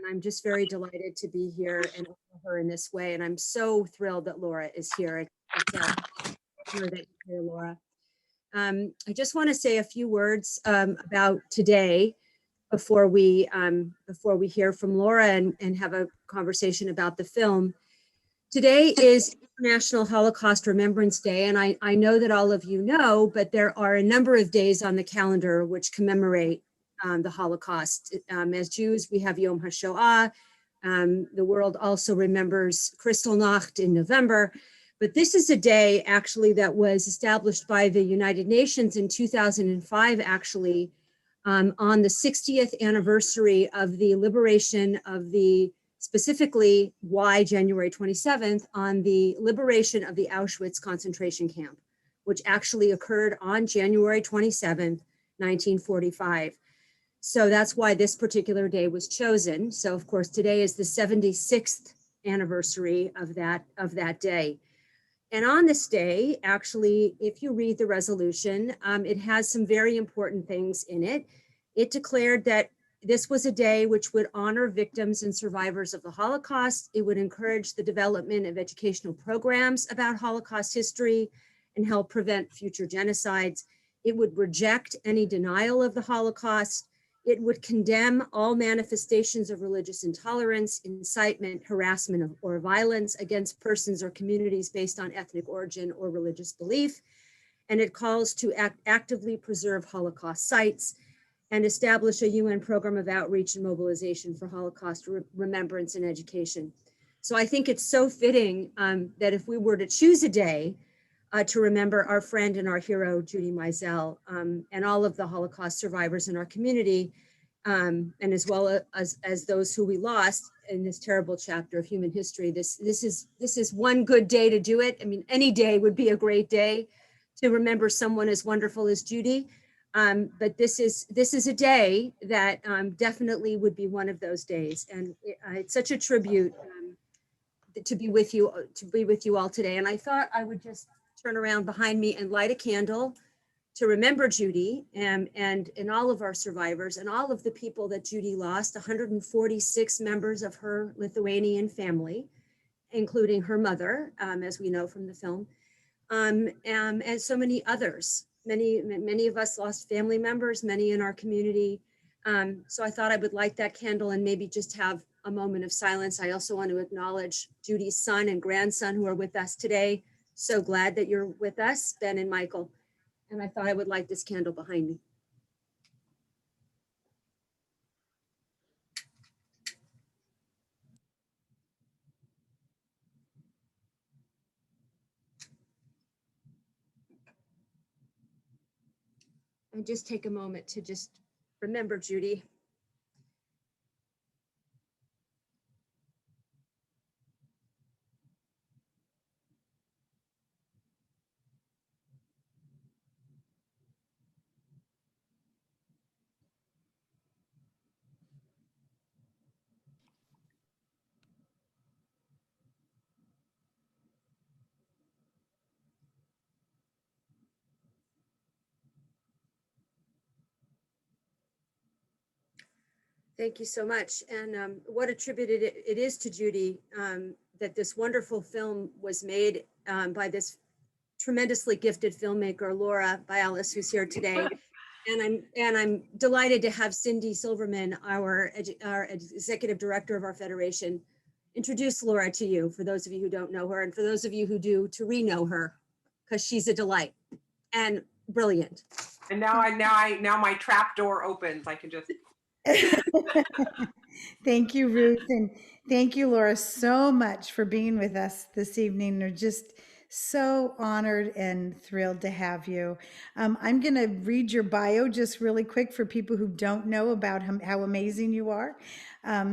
And I'm just very delighted to be here and honor her in this way. And I'm so thrilled that Laura is here. It's an honor that you're here, Laura. I just want to say a few words about today before we hear from Laura and have a conversation about the film. Today is International Holocaust Remembrance Day, and I know that all of you know, but there are a number of days on the calendar which commemorate the Holocaust. As Jews, we have Yom HaShoah. The world also remembers Kristallnacht in November, but this is a day actually that was established by the United Nations in 2005, actually, on the 60th anniversary of the liberation of the, specifically why January 27th, on the liberation of the Auschwitz concentration camp, which actually occurred on January 27th, 1945. So that's why this particular day was chosen. So of course, today is the 76th anniversary of that day. And on this day, actually, if you read the resolution, it has some very important things in it. It declared that this was a day which would honor victims and survivors of the Holocaust. It would encourage the development of educational programs about Holocaust history and help prevent future genocides. It would reject any denial of the Holocaust. It would condemn all manifestations of religious intolerance, incitement, harassment, or violence against persons or communities based on ethnic origin or religious belief. And it calls to actively preserve Holocaust sites and establish a UN program of outreach and mobilization for Holocaust remembrance and education. So I think it's so fitting that if we were to choose a day to remember our friend and our hero, Judy Meisel, and all of the Holocaust survivors in our community, and as well as those who we lost in this terrible chapter of human history. This is one good day to do it. I mean, any day would be a great day to remember someone as wonderful as Judy. But this is a day that definitely would be one of those days, and it's such a tribute to be with you all today. And I thought I would just turn around behind me and light a candle to remember Judy and all of our survivors and all of the people that Judy lost, 146 members of her Lithuanian family, including her mother, as we know from the film, and so many others. Many of us lost family members, many in our community. So I thought I would light that candle and maybe just have a moment of silence. I also want to acknowledge Judy's son and grandson who are with us today. So glad that you're with us, Ben and Michael. And I thought I would light this candle behind me. And just take a moment to just remember Judy. Thank you so much. And what a tribute it is to Judy that this wonderful film was made by this tremendously gifted filmmaker, Laura Bialis, who's here today. And I'm delighted to have Cindy Silverman, our executive director of our federation, introduce Laura to you, for those of you who don't know her, and for those of you who do, to re-know her, because she's a delight and brilliant. And now my trap door opens. I can just. Thank you, Ruth, and thank you, Laura, so much for being with us this evening. We're just so honored and thrilled to have you. I'm going to read your bio just really quick for people who don't know about how amazing you are.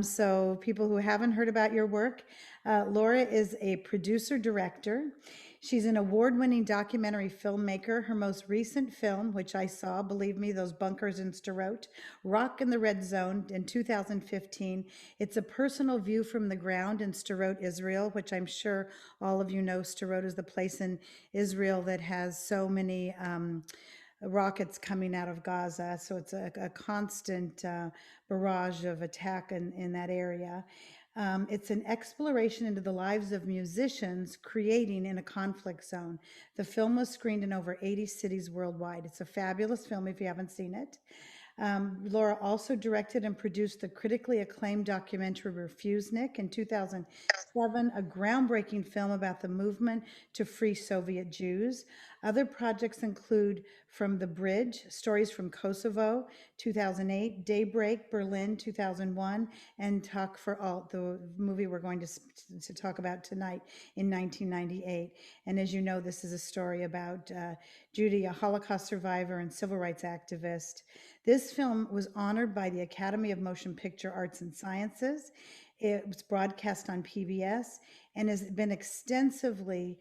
So people who haven't heard about your work, Laura is a producer-director. She's an award-winning documentary filmmaker. Her most recent film, which I saw, believe me, those bunkers in Sderot, Rock in the Red Zone in 2015. It's a personal view from the ground in Sderot, Israel, which I'm sure all of you know. Sderot is the place in Israel that has so many rockets coming out of Gaza. So it's a constant barrage of attack in that area. It's an exploration into the lives of musicians creating in a conflict zone. The film was screened in over 80 cities worldwide. It's a fabulous film if you haven't seen it. Laura also directed and produced the critically acclaimed documentary Refusnik in 2007, a groundbreaking film about the movement to free Soviet Jews. Other projects include From the Bridge, Stories from Kosovo, 2008, Daybreak, Berlin, 2001, and Talk for Alt, the movie we're going to talk about tonight, in 1998. And as you know, this is a story about Judy, a Holocaust survivor and civil rights activist. This film was honored by the Academy of Motion Picture Arts and Sciences. It was broadcast on PBS and has been extensively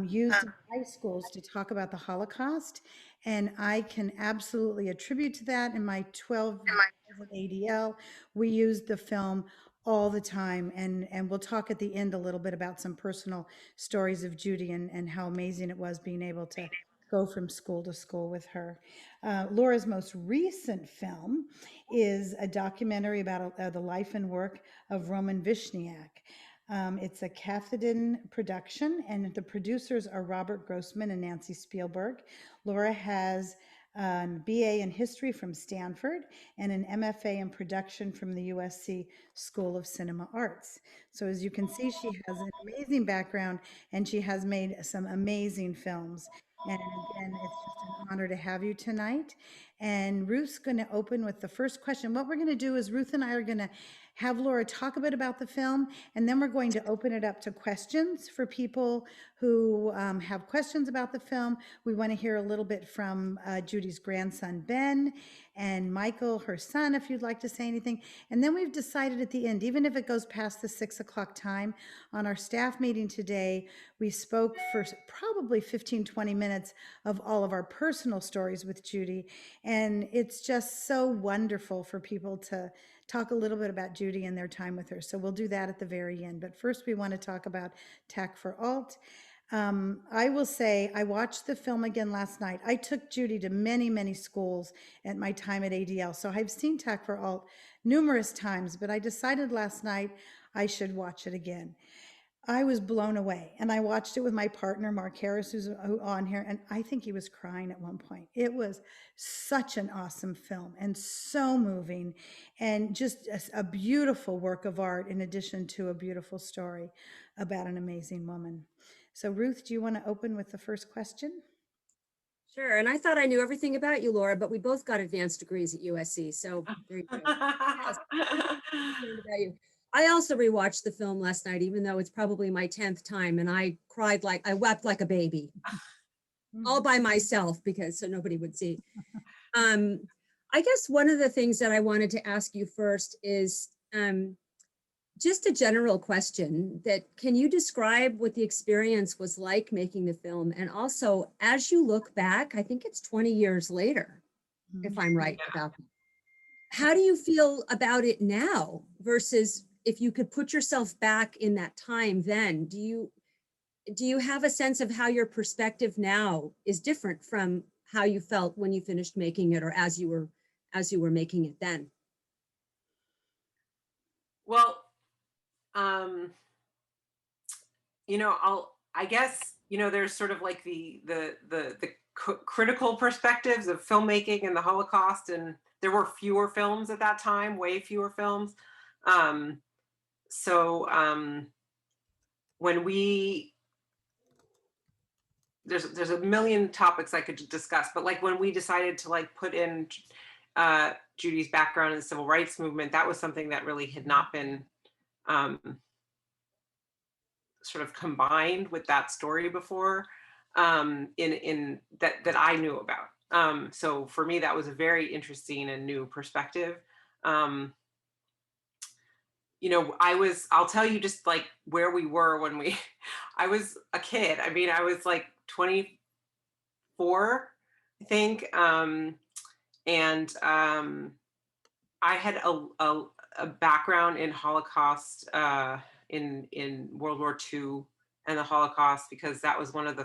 used in high schools to talk about the Holocaust. And I can absolutely attribute to that. In my 12 years at ADL, we used the film all the time. And we'll talk at the end a little bit about some personal stories of Judy and how amazing it was being able to go from school to school with her. Laura's most recent film is a documentary about the life and work of Roman Vishniak. It's a Cathodin production, and the producers are Robert Grossman and Nancy Spielberg. Laura has a BA in history from Stanford and an MFA in production from the USC School of Cinema Arts. So as you can see, she has an amazing background and she has made some amazing films. And again, it's just an honor to have you tonight. And Ruth's going to open with the first question. What we're going to do is Ruth and I are going to have Laura talk a bit about the film, and then we're going to open it up to questions for people who have questions about the film. We want to hear a little bit from Judy's grandson, Ben, and Michael, her son, if you'd like to say anything. And then we've decided at the end, even if it goes past the 6 o'clock time, on our staff meeting today, we spoke for probably 15-20 minutes of all of our personal stories with Judy. And it's just so wonderful for people to talk a little bit about Judy and their time with her. So we'll do that at the very end. But first, we want to talk about TAC for Alt. I will say I watched the film again last night. I took Judy to many, many schools at my time at ADL. So I've seen TAC for Alt numerous times, but I decided last night I should watch it again. I was blown away, and I watched it with my partner, Mark Harris, who's on here, and I think he was crying at one point. It was such an awesome film and so moving, and just a beautiful work of art in addition to a beautiful story about an amazing woman. So Ruth, do you want to open with the first question? Sure. And I thought I knew everything about you, Laura, but we both got advanced degrees at USC. So there you go. Yes, learned about you. I also rewatched the film last night, even though it's probably my 10th time, and I wept like a baby, all by myself because so nobody would see. I guess one of the things that I wanted to ask you first is just a general question that can you describe what the experience was like making the film? And also, as you look back, I think it's 20 years later, if I'm right about that. How do you feel about it now versus if you could put yourself back in that time then? Do you have a sense of how your perspective now is different from how you felt when you finished making it or as you were making it then? Well, I guess, there's sort of like the critical perspectives of filmmaking and the Holocaust, and there were fewer films at that time, way fewer films. So when there's a million topics I could discuss, but like when we decided to like put in Judy's background in the civil rights movement, that was something that really had not been sort of combined with that story before in that I knew about. So for me, that was a very interesting and new perspective. I'll tell you just like where we were when I was a kid. I mean, I was like 24, I think. And I had a background in Holocaust, in World War II and the Holocaust, because that was one of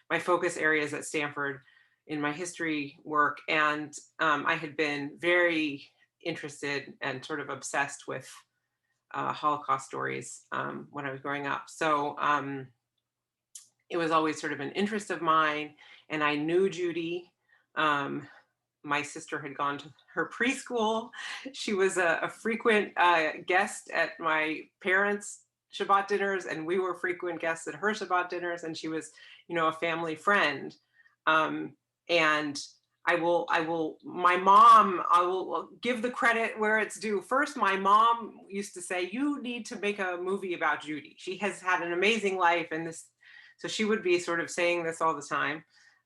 my focus areas at Stanford. in my history work, and I had been very interested and sort of obsessed with Holocaust stories when I was growing up. So it was always sort of an interest of mine, and I knew Judy. My sister had gone to her preschool. She was a frequent guest at my parents' Shabbat dinners, and we were frequent guests at her Shabbat dinners, and she was, a family friend. And I will give the credit where it's due. First, my mom used to say, you need to make a movie about Judy. She has had an amazing life, and so she would be sort of saying this all the time.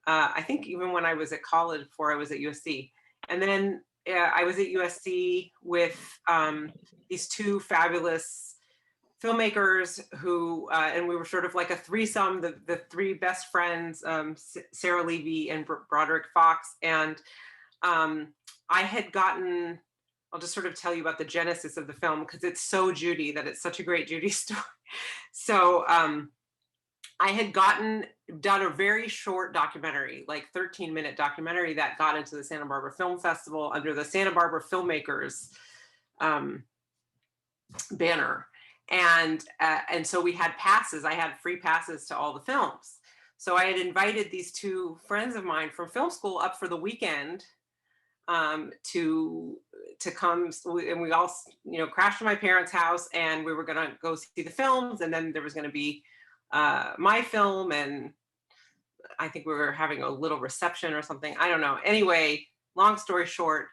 I think even when I was at college before I was at USC. And then I was at USC with these two fabulous filmmakers who, and we were sort of like a threesome, the three best friends, Sarah Levy and Broderick Fox. And I had gotten, I'll just sort of tell you about the genesis of the film because it's so Judy that it's such a great Judy story. So I had done a very short documentary, like 13-minute documentary that got into the Santa Barbara Film Festival under the Santa Barbara Filmmakers banner. And so we had passes. I had free passes to all the films. So I had invited these two friends of mine from film school up for the weekend to come, and we all crashed at my parents' house, and we were gonna go see the films, and then there was gonna be my film, and I think we were having a little reception or something. I don't know. Anyway, long story short,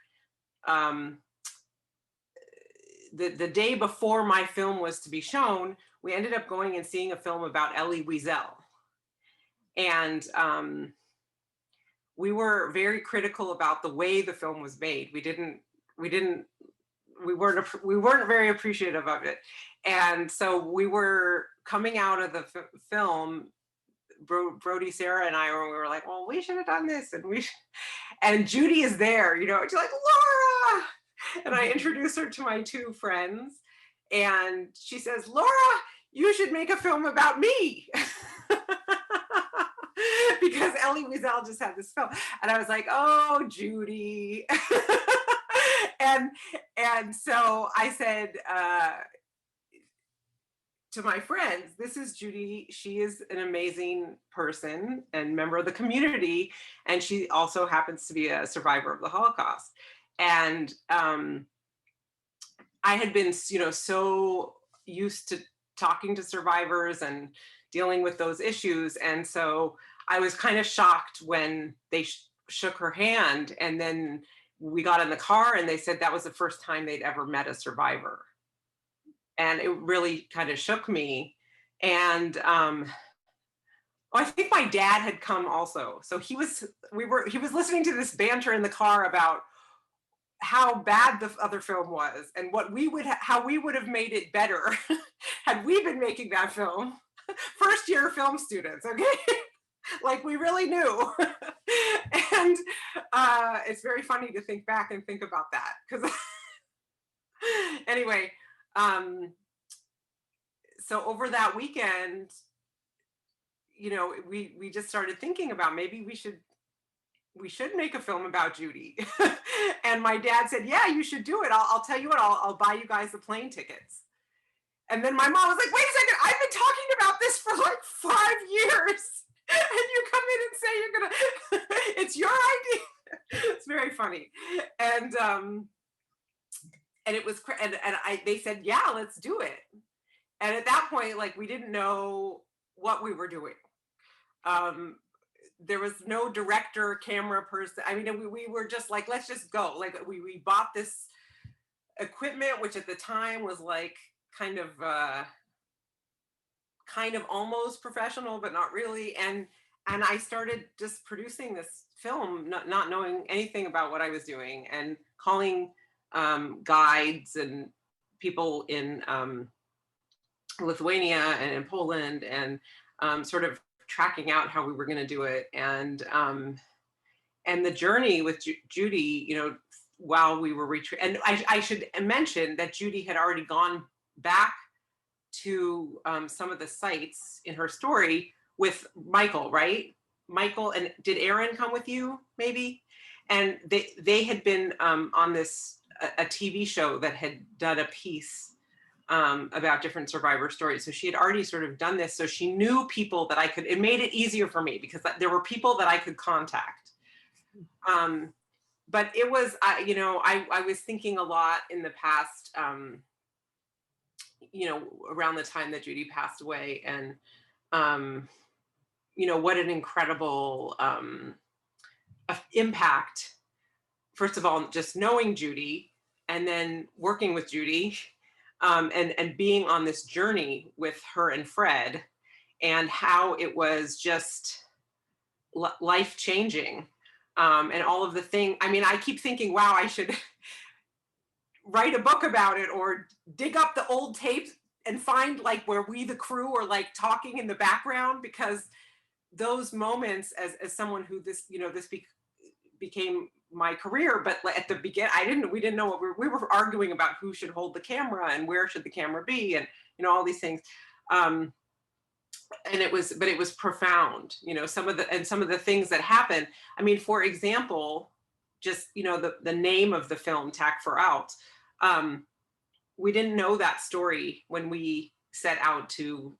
the day before my film was to be shown, we ended up going and seeing a film about Elie Wiesel. And we were very critical about the way the film was made. We weren't very appreciative of it. And so we were coming out of the film, Brody, Sarah, and I were like, well, we should have done this. And Judy is there, she's like, Laura. And I introduced her to my two friends, and she says, Laura, you should make a film about me. Because Elie Wiesel just had this film. And I was like, oh, Judy. And so I said to my friends, this is Judy. She is an amazing person and member of the community. And she also happens to be a survivor of the Holocaust. And I had been, so used to talking to survivors and dealing with those issues. And so I was kind of shocked when they shook her hand, and then we got in the car and they said that was the first time they'd ever met a survivor. And it really kind of shook me. And I think my dad had come also. So he was listening to this banter in the car about how bad the other film was and how we would have made it better had we been making that film. First year film students, okay? Like we really knew. And it's very funny to think back and think about that, because anyway, so over that weekend, we just started thinking about maybe we should make a film about Judy. And my dad said, yeah, you should do it. I'll tell you what, I'll buy you guys the plane tickets. And then my mom was like, wait a second, I've been talking about this for like 5 years. And you come in and say you're gonna, it's your idea. It's very funny. And it was, they said, yeah, let's do it. And at that point, like, we didn't know what we were doing. There was no director, camera person. I mean, we were just like, let's just go. Like we bought this equipment, which at the time was like kind of almost professional, but not really. And I started just producing this film, not knowing anything about what I was doing, and calling guides and people in Lithuania and in Poland, and sort of tracking out how we were going to do it. And the journey with Judy, while we were and I should mention that Judy had already gone back to some of the sites in her story with Michael, right? Michael, and did Aaron come with you maybe? And they had been on this, a TV show that had done a piece about different survivor stories. So she had already sort of done this. So she knew people that I could, it made it easier for me because there were people that I could contact. But it was, you know, I was thinking a lot in the past, you know, around the time that Judy passed away, and, you know, what an incredible impact. First of all, just knowing Judy, and then working with Judy, and being on this journey with her and Fred, and how it was just life changing. And all of the things, I mean, I keep thinking, wow, I should write a book about it, or dig up the old tapes and find like where we, the crew, are like talking in the background, because those moments, as someone who this, you know, this became my career, but at the beginning, we didn't know what we were arguing about who should hold the camera and where should the camera be, and, you know, all these things. And it was profound, you know, some of the things that happened. I mean, for example, just, you know, the name of the film, Tack for Out, we didn't know that story when we set out to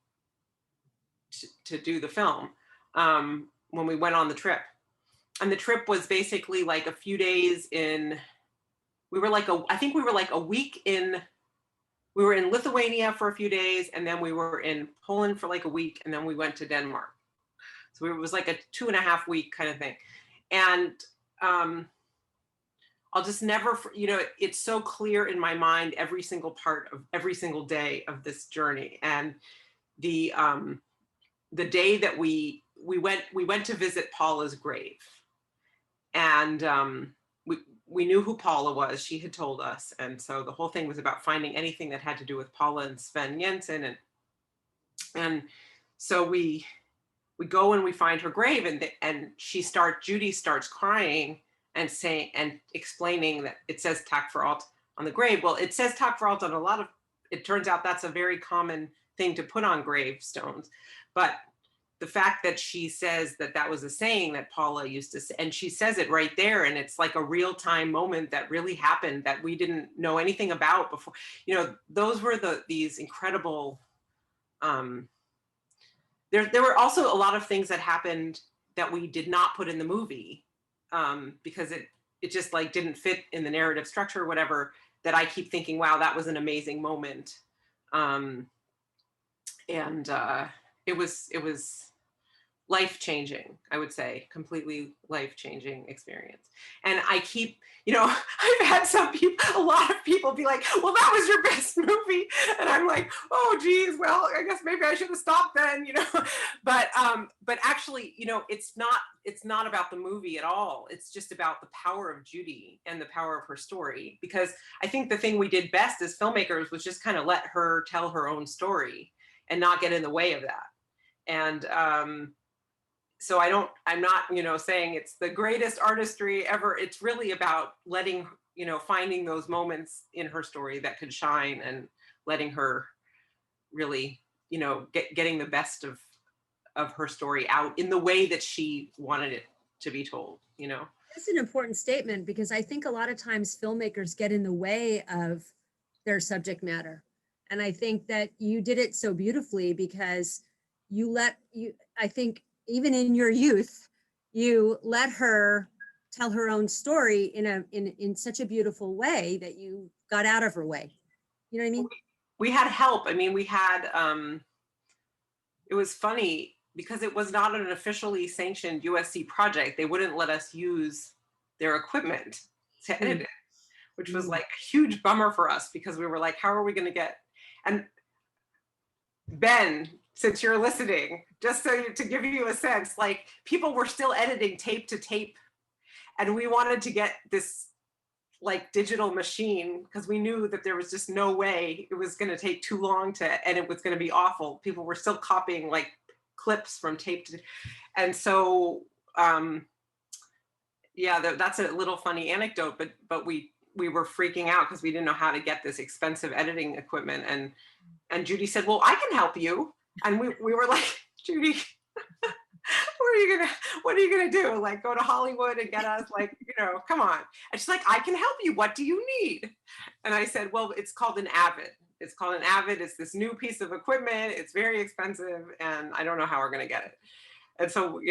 do the film, when we went on the trip. And the trip was basically like a few days in, I think we were like a week in, we were in Lithuania for a few days, and then we were in Poland for like a week, and then we went to Denmark. So it was like a 2.5 week kind of thing. And I'll just never, you know, it's so clear in my mind, every single part of every single day of this journey. And the day that we went to visit Paula's grave, and we knew who Paula was. She had told us. And so the whole thing was about finding anything that had to do with Paula and Sven Jensen. And so we go and we find her grave, and Judy starts crying and saying, and explaining that it says Tack for Alt on the grave. Well, it says Tack for Alt on a lot of, it turns out that's a very common thing to put on gravestones. But the fact that she says that was a saying that Paula used to say, and she says it right there, and it's like a real-time moment that really happened that we didn't know anything about before. You know, those were these incredible, there were also a lot of things that happened that we did not put in the movie, because it just like didn't fit in the narrative structure or whatever, that I keep thinking, wow, that was an amazing moment. And it was life-changing, I would say, completely life-changing experience. And I keep, you know, I've had a lot of people be like, well, that was your best movie. And I'm like, oh, geez, well, I guess maybe I should have stopped then, you know. But actually, you know, it's not about the movie at all. It's just about the power of Judy and the power of her story. Because I think the thing we did best as filmmakers was just kind of let her tell her own story and not get in the way of that. And so I'm not, you know, saying it's the greatest artistry ever. It's really about letting, you know, finding those moments in her story that could shine, and letting her really, you know, getting the best of her story out in the way that she wanted it to be told, you know. That's an important statement, because I think a lot of times filmmakers get in the way of their subject matter. And I think that you did it so beautifully, because I think even in your youth, you let her tell her own story in such a beautiful way that you got out of her way. You know what I mean? We had help. I mean, we had, it was funny because it was not an officially sanctioned USC project. They wouldn't let us use their equipment to edit it, which was like a huge bummer for us, because we were like, how are we going to get, and Ben, since you're listening, just to give you a sense, like, people were still editing tape to tape, and we wanted to get this like digital machine, because we knew that there was just no way it was going to take too long and it was going to be awful. People were still copying like clips from tape to, and so yeah, that's a little funny anecdote, but we were freaking out because we didn't know how to get this expensive editing equipment, and Judy said, well, I can help you. And we were like, Judy, what are you gonna do? Like go to Hollywood and get us, like, come on. And she's like, I can help you. What do you need? And I said, well, it's called an Avid. It's called an Avid. It's this new piece of equipment. It's very expensive and I don't know how we're gonna get it. And so,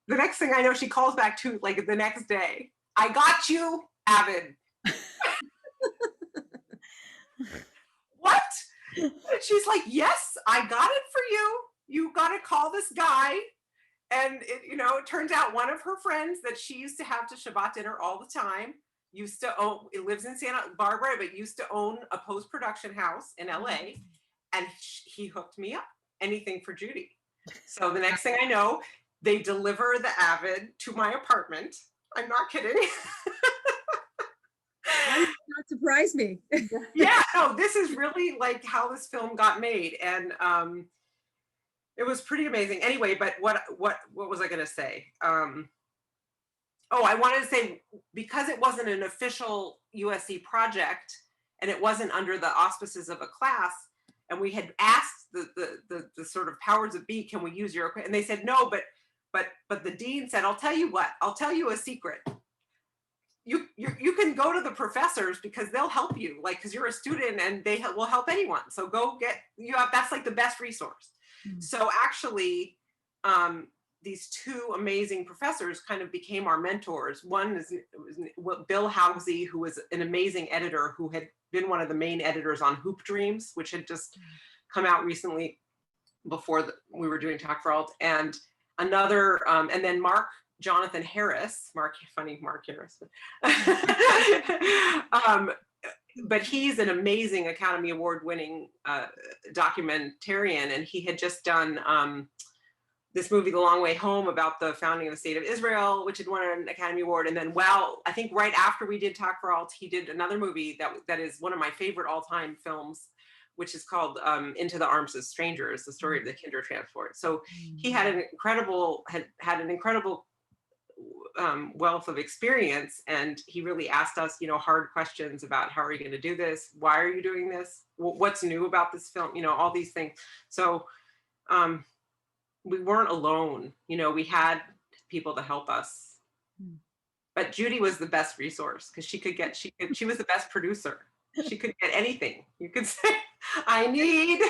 the next thing I know, she calls back to like the next day. I got you, Avid. What? And she's like, yes, I got it for you. You got to call this guy. And it turns out one of her friends that she used to have to Shabbat dinner all the time it lives in Santa Barbara, but used to own a post-production house in LA. And he hooked me up. Anything for Judy. So the next thing I know, they deliver the Avid to my apartment. I'm not kidding. That does not surprise me. Yeah, no, this is really like how this film got made. And it was pretty amazing. Anyway, but what was I going to say? I wanted to say, because it wasn't an official USC project and it wasn't under the auspices of a class, and we had asked the sort of powers that be, can we use your equipment? And they said no, but the dean said, I'll tell you what, I'll tell you a secret. You can go to the professors because they'll help you, like, because you're a student and they will help anyone. So go that's like the best resource. Mm-hmm. So actually, these two amazing professors kind of became our mentors. One is Bill Housey, who was an amazing editor who had been one of the main editors on Hoop Dreams, which had just come out recently before we were doing Talk for Alt. And another, and then Jonathan Harris, Mark Harris. But he's an amazing Academy Award winning documentarian, and he had just done this movie, The Long Way Home, about the founding of the State of Israel, which had won an Academy Award. And then, I think right after we did Talk for Alt, he did another movie that is one of my favorite all-time films, which is called Into the Arms of Strangers, the story of the Kindertransport. So he had an incredible wealth of experience, and he really asked us, hard questions about how are you going to do this? Why are you doing this? What's new about this film? All these things. So we weren't alone. We had people to help us. But Judy was the best resource because she was the best producer. She could get anything. You could say, I need.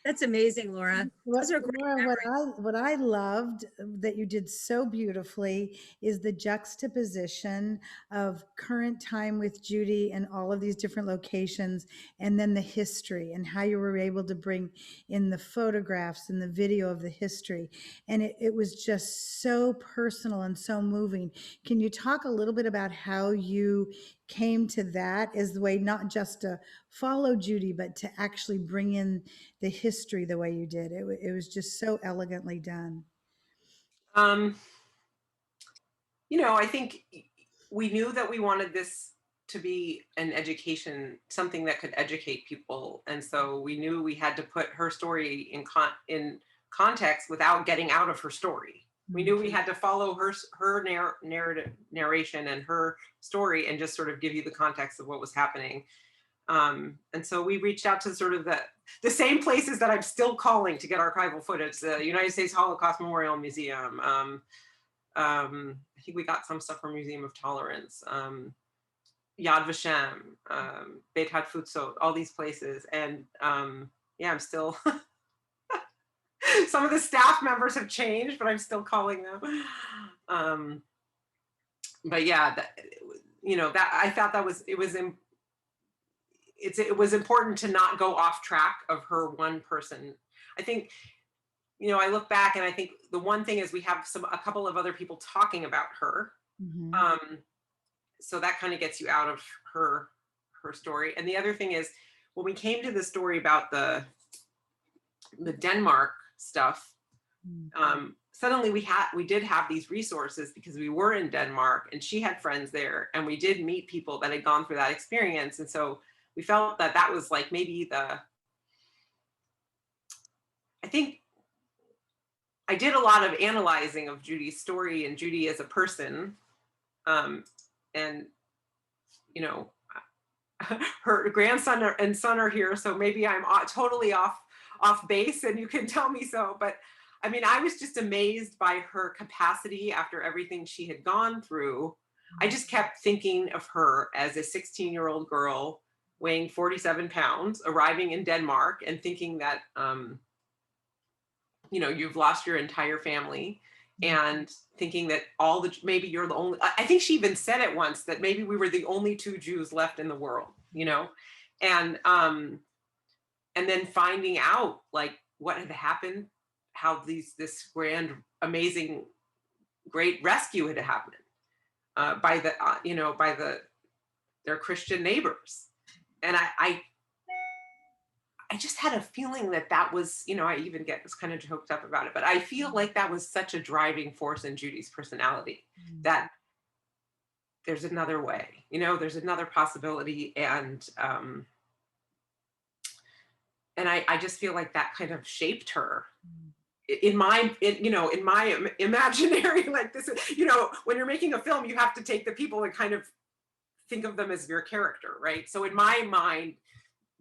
That's amazing, Laura. Those are great Laura, what I loved that you did so beautifully is the juxtaposition of current time with Judy and all of these different locations, and then the history and how you were able to bring in the photographs and the video of the history. And it was just so personal and so moving. Can you talk a little bit about how you came to that as the way, not just to follow Judy, but to actually bring in the history the way you did? It was just so elegantly done. I think we knew that we wanted this to be an education, something that could educate people. And so we knew we had to put her story in context without getting out of her story. We knew we had to follow her narration and her story and just sort of give you the context of what was happening. And so we reached out to sort of the same places that I'm still calling to get archival footage, the United States Holocaust Memorial Museum. I think we got some stuff from Museum of Tolerance, Yad Vashem, Beit Hatfutzot, all these places. And I'm still, some of the staff members have changed, but I'm still calling them. But yeah, that I thought it was important to not go off track of her one person. I think, I look back and I think the one thing is we have a couple of other people talking about her. Mm-hmm. So that kind of gets you out of her story. And the other thing is, when we came to the story about the Denmark stuff, suddenly we did have these resources because we were in Denmark and she had friends there, and we did meet people that had gone through that experience. And so we felt that was like maybe I think I did a lot of analyzing of Judy's story and Judy as a person. And, her grandson and son are here, so maybe I'm totally off base and you can tell me so, but I mean, I was just amazed by her capacity after everything she had gone through. I just kept thinking of her as a 16-year-old girl weighing 47 pounds, arriving in Denmark and thinking that, you've lost your entire family, and thinking that maybe you're the only, I think she even said it once, that maybe we were the only two Jews left in the world, and then finding out like what had happened, how this grand, amazing, great rescue had happened by their Christian neighbors. And I just had a feeling that was, I even get this kind of choked up about it, but I feel like that was such a driving force in Judy's personality, that there's another way, there's another possibility. And I just feel like that kind of shaped her in my imaginary, like this, when you're making a film, you have to take the people and kind of think of them as your character, right? So in my mind,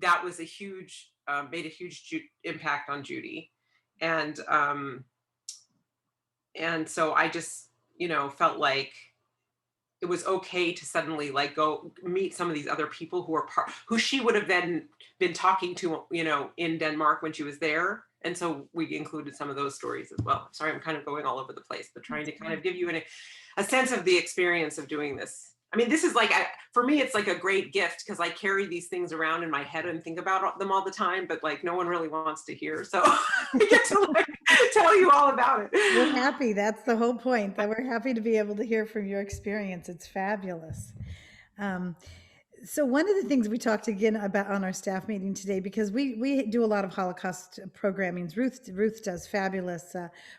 that was made a huge impact on Judy. And so I just, felt like it was okay to suddenly like go meet some of these other people who she would have then been talking to, in Denmark when she was there. And so we included some of those stories as well. Sorry, I'm kind of going all over the place, but trying to kind of give you a sense of the experience of doing this. I mean, this is like, for me, it's like a great gift, because I carry these things around in my head and think about them all the time, but like no one really wants to hear. So I get to like tell you all about it. We're happy. That's the whole point, that we're happy to be able to hear from your experience. It's fabulous. So one of the things we talked again about on our staff meeting today, because we do a lot of Holocaust programming. Ruth does fabulous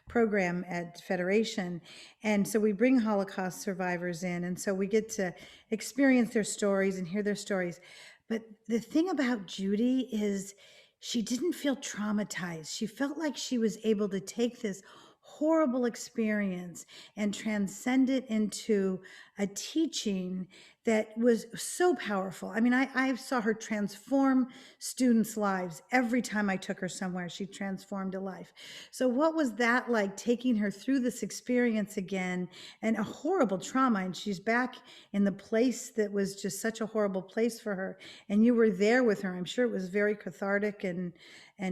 program at Federation, and so we bring Holocaust survivors in, and so we get to experience their stories and hear their stories. But the thing about Judy is she didn't feel traumatized. She felt like she was able to take this horrible experience and transcend it into a teaching that was so powerful. I mean, I saw her transform students' lives every time I took her somewhere. She transformed a life. So what was that like, taking her through this experience again, and a horrible trauma, and she's back in the place that was just such a horrible place for her, and you were there with her. I'm sure it was very cathartic and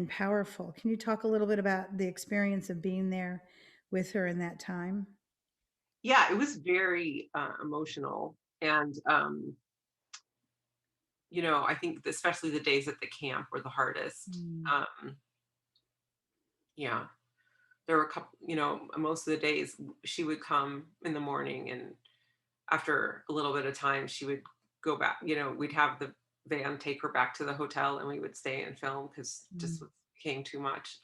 powerful. Can you talk a little bit about the experience of being there with her in that time? Yeah, it was very emotional. And, I think especially the days at the camp were the hardest. Yeah, there were a couple, most of the days she would come in the morning, and after a little bit of time, she would go back, we'd have the van take her back to the hotel, and we would stay and film, because just became too much.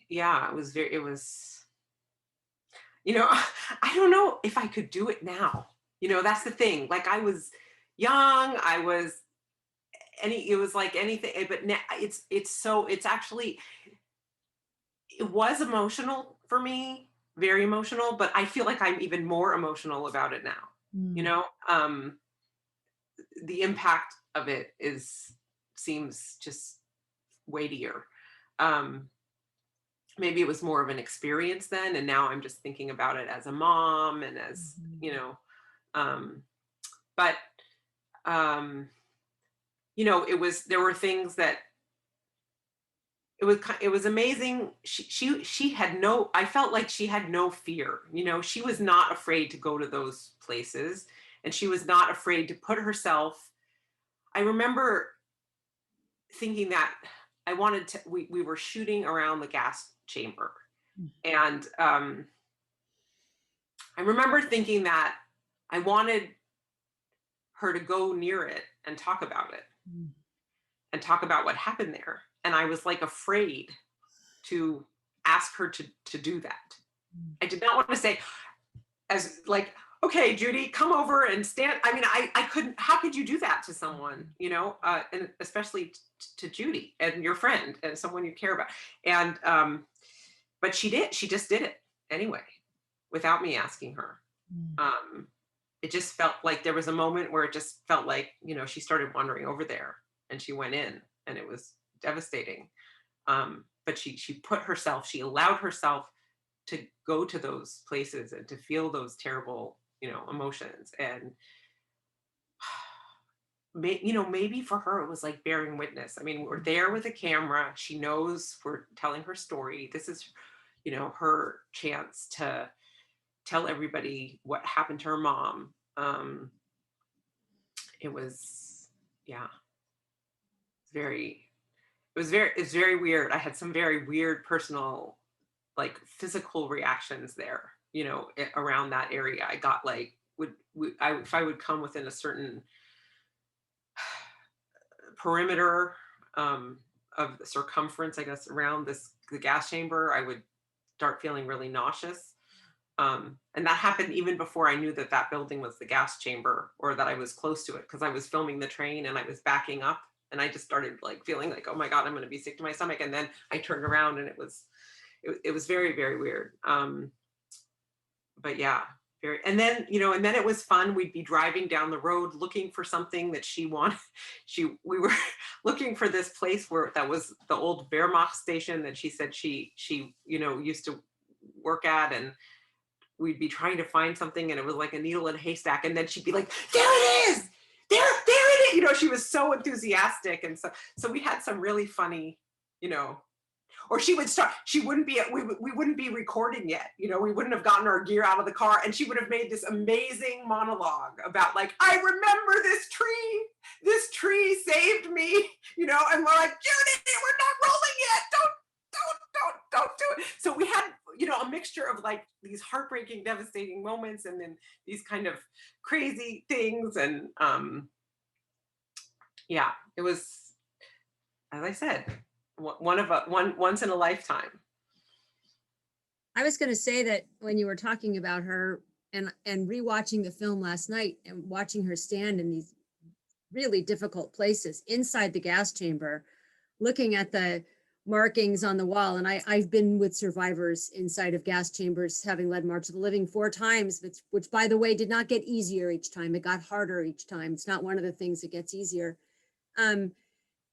Yeah, it was, I don't know if I could do it now. That's the thing. Like, I was young, it was like anything, but now it's actually, it was emotional for me, very emotional, but I feel like I'm even more emotional about it now. The impact of it seems just weightier. Maybe it was more of an experience then, and now I'm just thinking about it as a mom and as, but there were things that it was amazing. She had I felt like she had no fear. She was not afraid to go to those places, and she was not afraid to put herself. I remember thinking that we were shooting around the gas chamber, and I remember thinking that I wanted her to go near it and talk about it, and talk about what happened there. And I was like afraid to ask her to do that. I did not want to say, as like, okay, Judy, come over and stand. I mean, I couldn't, how could you do that to someone, and especially to Judy and your friend and someone you care about. And, but she just did it anyway, without me asking her. It just felt like there was a moment where it just felt like, she started wandering over there, and she went in, and it was devastating. But she allowed herself to go to those places and to feel those terrible, emotions. And maybe for her it was like bearing witness. I mean, we're there with a camera. She knows we're telling her story. This is, her chance to tell everybody what happened to her mom. It was, yeah, very, it's very weird. I had some very weird personal, like physical reactions there, around that area. I got like, if I would come within a certain perimeter, of the circumference, I guess, around the gas chamber, I would start feeling really nauseous. And that happened even before I knew that that building was the gas chamber, or that I was close to it, because I was filming the train and I was backing up, and I just started like feeling like, oh my God, I'm going to be sick to my stomach. And then I turned around and it was very, very weird. But yeah, very. And then, and then it was fun. We'd be driving down the road looking for something that she wanted. We were looking for this place that was the old Wehrmacht station that she said she used to work at. And we'd be trying to find something, and it was like a needle in a haystack. And then she'd be like, there it is, there it is. She was so enthusiastic. And so we had some really funny, or she wouldn't be, we wouldn't be recording yet. We wouldn't have gotten our gear out of the car, and she would have made this amazing monologue about like, I remember this tree saved me, and we're like, Judy, we're not rolling yet. Don't do it. So we had, a mixture of like these heartbreaking, devastating moments, and then these kind of crazy things. And yeah, it was, as I said, once in a lifetime. I was going to say that when you were talking about her and rewatching the film last night and watching her stand in these really difficult places inside the gas chamber, looking at the markings on the wall. And I've been with survivors inside of gas chambers, having led March of the Living 4 times, which by the way, did not get easier each time. It got harder each time. It's not one of the things that gets easier. And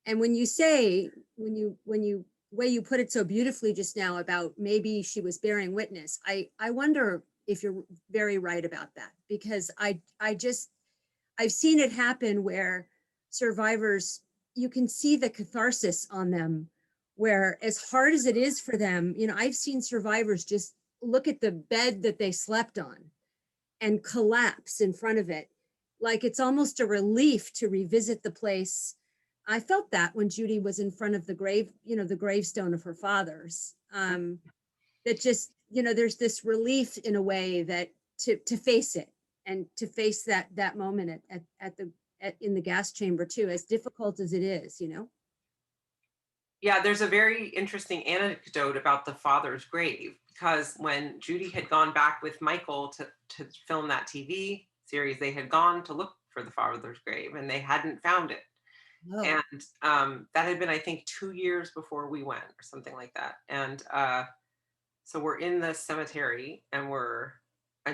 when you say, when you way you put it so beautifully just now about maybe she was bearing witness, I wonder if you're very right about that, because I've seen it happen where survivors, you can see the catharsis on them, where as hard as it is for them, I've seen survivors just look at the bed that they slept on and collapse in front of it. Like it's almost a relief to revisit the place. I felt that when Judy was in front of the grave, the gravestone of her father's, that just, there's this relief in a way that to face it, and to face that moment in the gas chamber too, as difficult as it is. Yeah, there's a very interesting anecdote about the father's grave, because when Judy had gone back with Michael to film that TV series, they had gone to look for the father's grave and they hadn't found it. Oh. And that had been, I think, 2 years before we went, or something like that. And so we're in the cemetery, and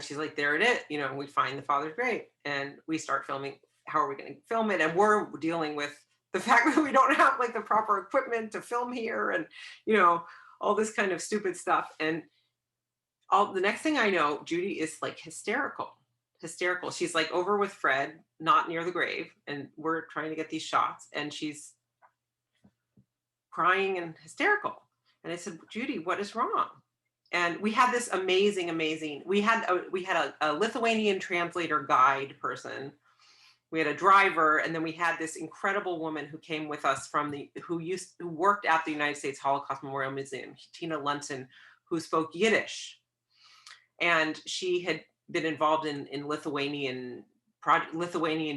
she's like, there it is, we find the father's grave, and we start filming. How are we going to film it? And we're dealing with the fact that we don't have like the proper equipment to film here, and all this kind of stupid stuff. And the next thing I know, Judy is like hysterical. She's like over with Fred, not near the grave, and we're trying to get these shots, and she's crying and hysterical. And I said, Judy, what is wrong? And we had this amazing, we had a Lithuanian translator guide person. We had a driver, and then we had this incredible woman who came with us who worked at the United States Holocaust Memorial Museum, Tina Lunson, who spoke Yiddish. And she had been involved in Lithuanian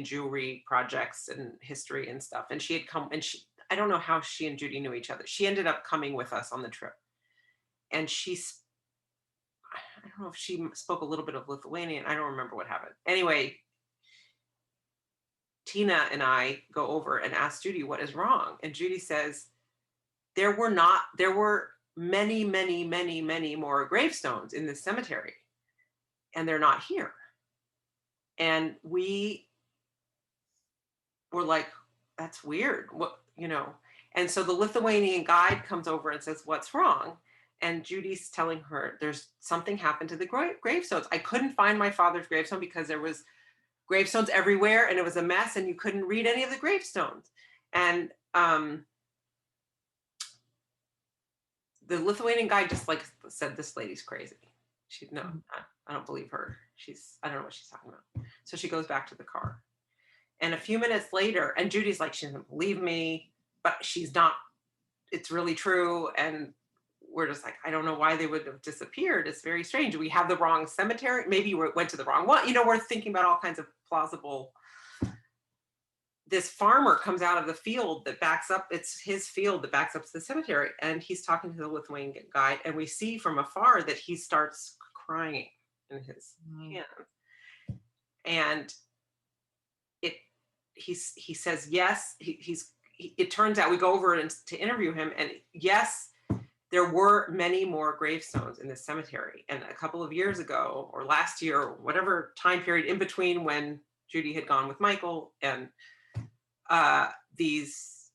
jewelry projects and history and stuff. And she had come, and I don't know how she and Judy knew each other. She ended up coming with us on the trip. And I don't know if she spoke a little bit of Lithuanian. I don't remember what happened. Anyway, Tina and I go over and ask Judy, what is wrong? And Judy says, there were many, many, many, many more gravestones in this cemetery, and they're not here. And we were like, that's weird. What, And so the Lithuanian guide comes over and says, "What's wrong?" And Judy's telling her, "There's something happened to the gravestones. I couldn't find my father's gravestone because there was gravestones everywhere and it was a mess and you couldn't read any of the gravestones." And the Lithuanian guy just like said, "This lady's crazy. No, I don't believe her. I don't know what she's talking about." So she goes back to the car. And a few minutes later, and Judy's like, "She doesn't believe me, but she's not, it's really true." And we're just like, I don't know why they would have disappeared. It's very strange. We have the wrong cemetery. Maybe we went to the wrong one. We're thinking about all kinds of plausible. This farmer comes out of the field that backs up, it's his field that backs up to the cemetery. And he's talking to the Lithuanian guide. And we see from afar that he starts crying in his hands. And he says, yes, it turns out we go over to interview him. And yes, there were many more gravestones in this cemetery. And a couple of years ago, or last year, or whatever time period in between when Judy had gone with Michael, and these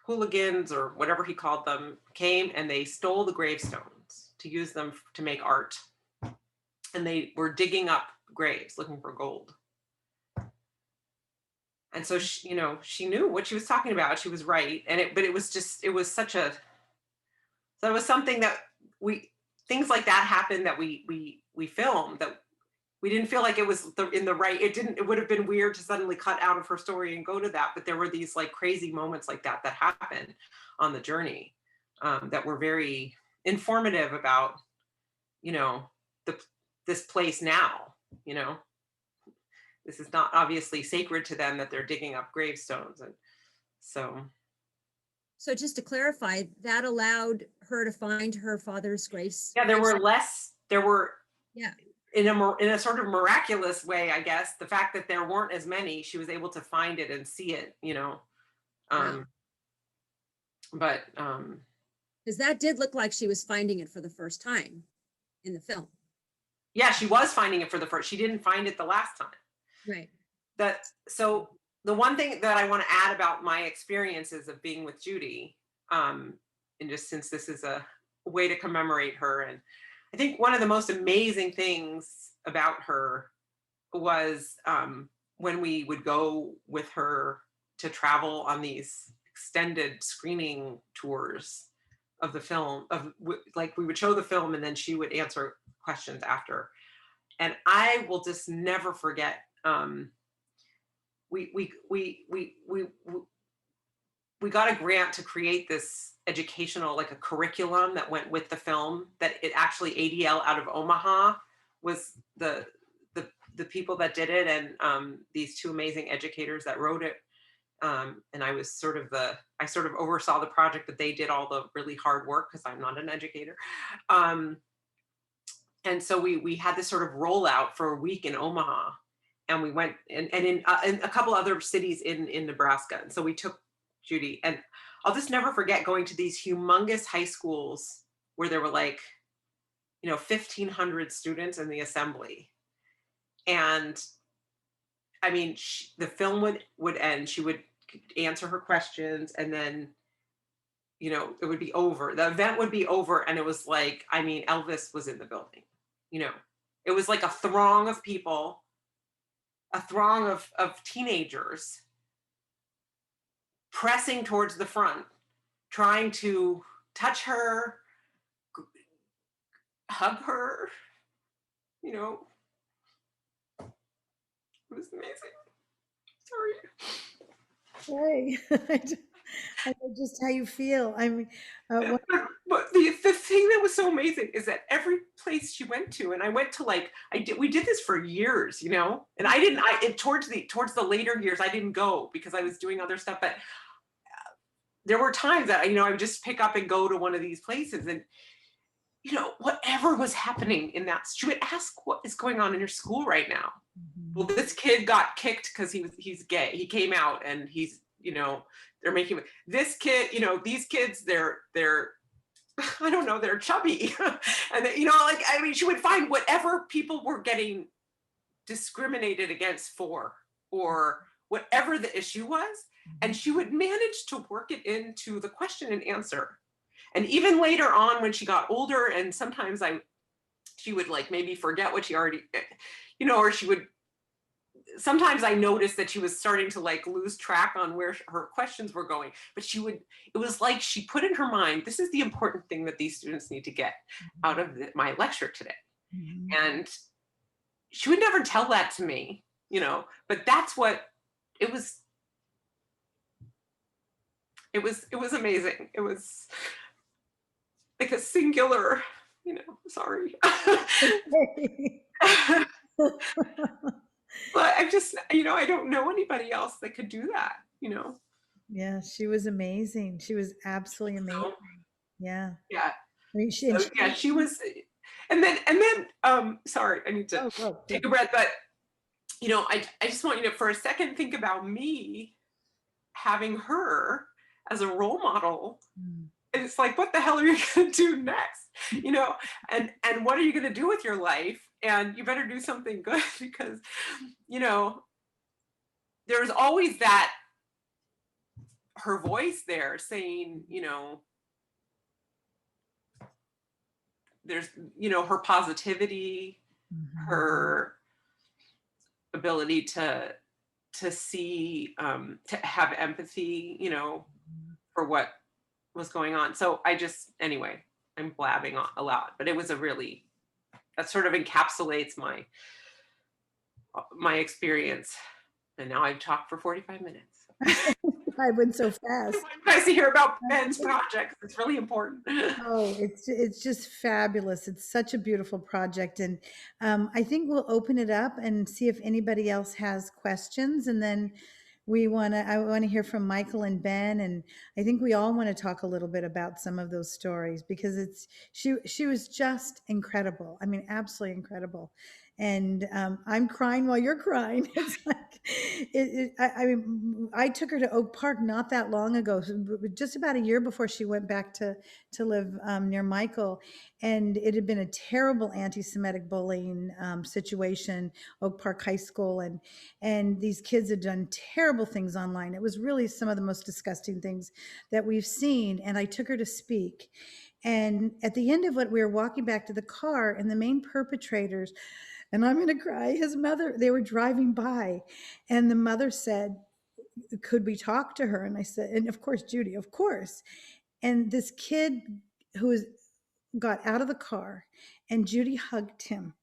hooligans, or whatever he called them, came and they stole the gravestones to use them to make art. And they were digging up graves looking for gold. And so she knew what she was talking about. She was right. But it was something that things like that happened that we filmed, that we didn't feel like it was it would have been weird to suddenly cut out of her story and go to that. But there were these like crazy moments like that happened on the journey, that were very informative about, this place now, this is not obviously sacred to them that they're digging up gravestones. And so just to clarify, that allowed her to find her father's graves. Yeah, in a sort of miraculous way, I guess, the fact that there weren't as many, she was able to find it and see it, but because that did look like she was finding it for the first time in the film. Yeah, she was finding it she didn't find it the last time. Right. So the one thing that I want to add about my experiences of being with Judy, and just since this is a way to commemorate her, and I think one of the most amazing things about her was when we would go with her to travel on these extended screening tours of the film, like we would show the film and then she would answer questions after. And I will just never forget, we got a grant to create this educational, like a curriculum that went with the film, that it actually ADL out of Omaha was the people that did it, and these two amazing educators that wrote it. And I was I sort of oversaw the project, but they did all the really hard work because I'm not an educator. And so we had this sort of rollout for a week in Omaha, and we went and in a couple other cities in Nebraska. And so we took Judy, and I'll just never forget going to these humongous high schools where there were like, 1,500 students in the assembly. And I mean, the film would end, she would answer her questions, and then, it would be over. The event would be over. And it was like, I mean, Elvis was in the building, it was like a throng of people, a throng of teenagers pressing towards the front, trying to touch her, hug her, it was amazing. Sorry. Hey, I know just how you feel. I mean, but the thing that was so amazing is that every place she went to, and I went to we did this for years, and towards the later years, I didn't go because I was doing other stuff, but there were times that, I would just pick up and go to one of these places, and, whatever was happening in that, she would ask, what is going on in your school right now? Well, this kid got kicked because he's gay. He came out, and he's, they're making this kid, these kids, they're I don't know, they're chubby. And she would find whatever people were getting discriminated against for, or whatever the issue was, and she would manage to work it into the question and answer. And even later on when she got older, and sometimes she would like maybe forget what she already, or she would, sometimes I noticed that she was starting to like lose track on where her questions were going, but it was like she put in her mind, this is the important thing that these students need to get out of my lecture today. Mhm. And she would never tell that to me, but that's what it was. It was amazing. It was like a singular, sorry. But I just, I don't know anybody else that could do that. Yeah, she was amazing. She was absolutely amazing. So, Yeah. yeah. I mean, So yeah, she was, and then, sorry, I need to take a breath, but I just want you to, for a second, think about me having her as a role model. Mm. And it's like, what the hell are you going to do next? And what are you going to do with your life? And you better do something good, because, there's always that, her voice there saying, there's, her positivity, Mhm. her ability to see, to have empathy, for what was going on. So anyway, I'm blabbing a lot, but it was that sort of encapsulates my experience. And now I've talked for 45 minutes. I went so fast. Nice to hear about Ben's projects. It's really important. Oh, it's just fabulous. It's such a beautiful project, and I think we'll open it up and see if anybody else has questions, and then I want to hear from Michael and Ben, and I think we all want to talk a little bit about some of those stories, because she was just incredible. I mean, absolutely incredible. And I'm crying while you're crying. It's like I mean, I took her to Oak Park not that long ago, just about a year before she went back to live near Michael, and it had been a terrible anti-Semitic bullying situation, Oak Park High School, and these kids had done terrible things online. It was really some of the most disgusting things that we've seen. And I took her to speak. And at the end of it, we were walking back to the car, and the main perpetrators, and I'm going to cry, his mother, they were driving by, and the mother said, could we talk to her? And I said, and of course, Judy, of course. And this kid got out of the car, and Judy hugged him.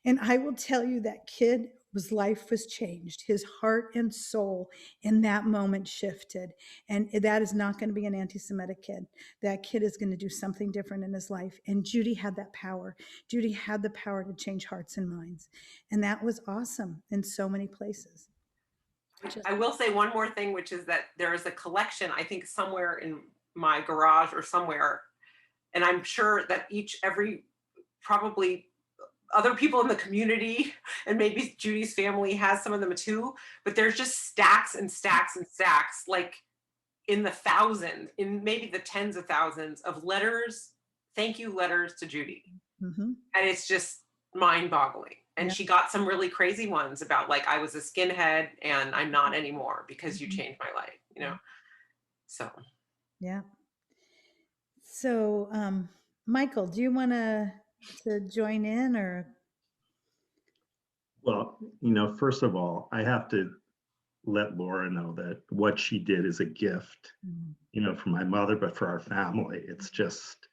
And I will tell you, that kid, his life was changed. His heart and soul in that moment shifted. And that is not going to be an anti-Semitic kid. That kid is going to do something different in his life. And Judy had that power. Judy had the power to change hearts and minds. And that was awesome in so many places. I will say one more thing, which is that there is a collection, I think somewhere in my garage or somewhere, and I'm sure that every probably other people in the community, and maybe Judy's family has some of them too, but there's just stacks and stacks and stacks, like in the thousands, in maybe the tens of thousands of letters, thank you letters to Judy. Mm-hmm. And it's just mind-boggling. And Yeah. she got some really crazy ones about, like, I was a skinhead and I'm not anymore because you changed my life, So. Yeah. So, Michael, do you want to join in, or? Well, first of all, I have to let Laura know that what she did is a gift, for my mother, but for our family, it's just,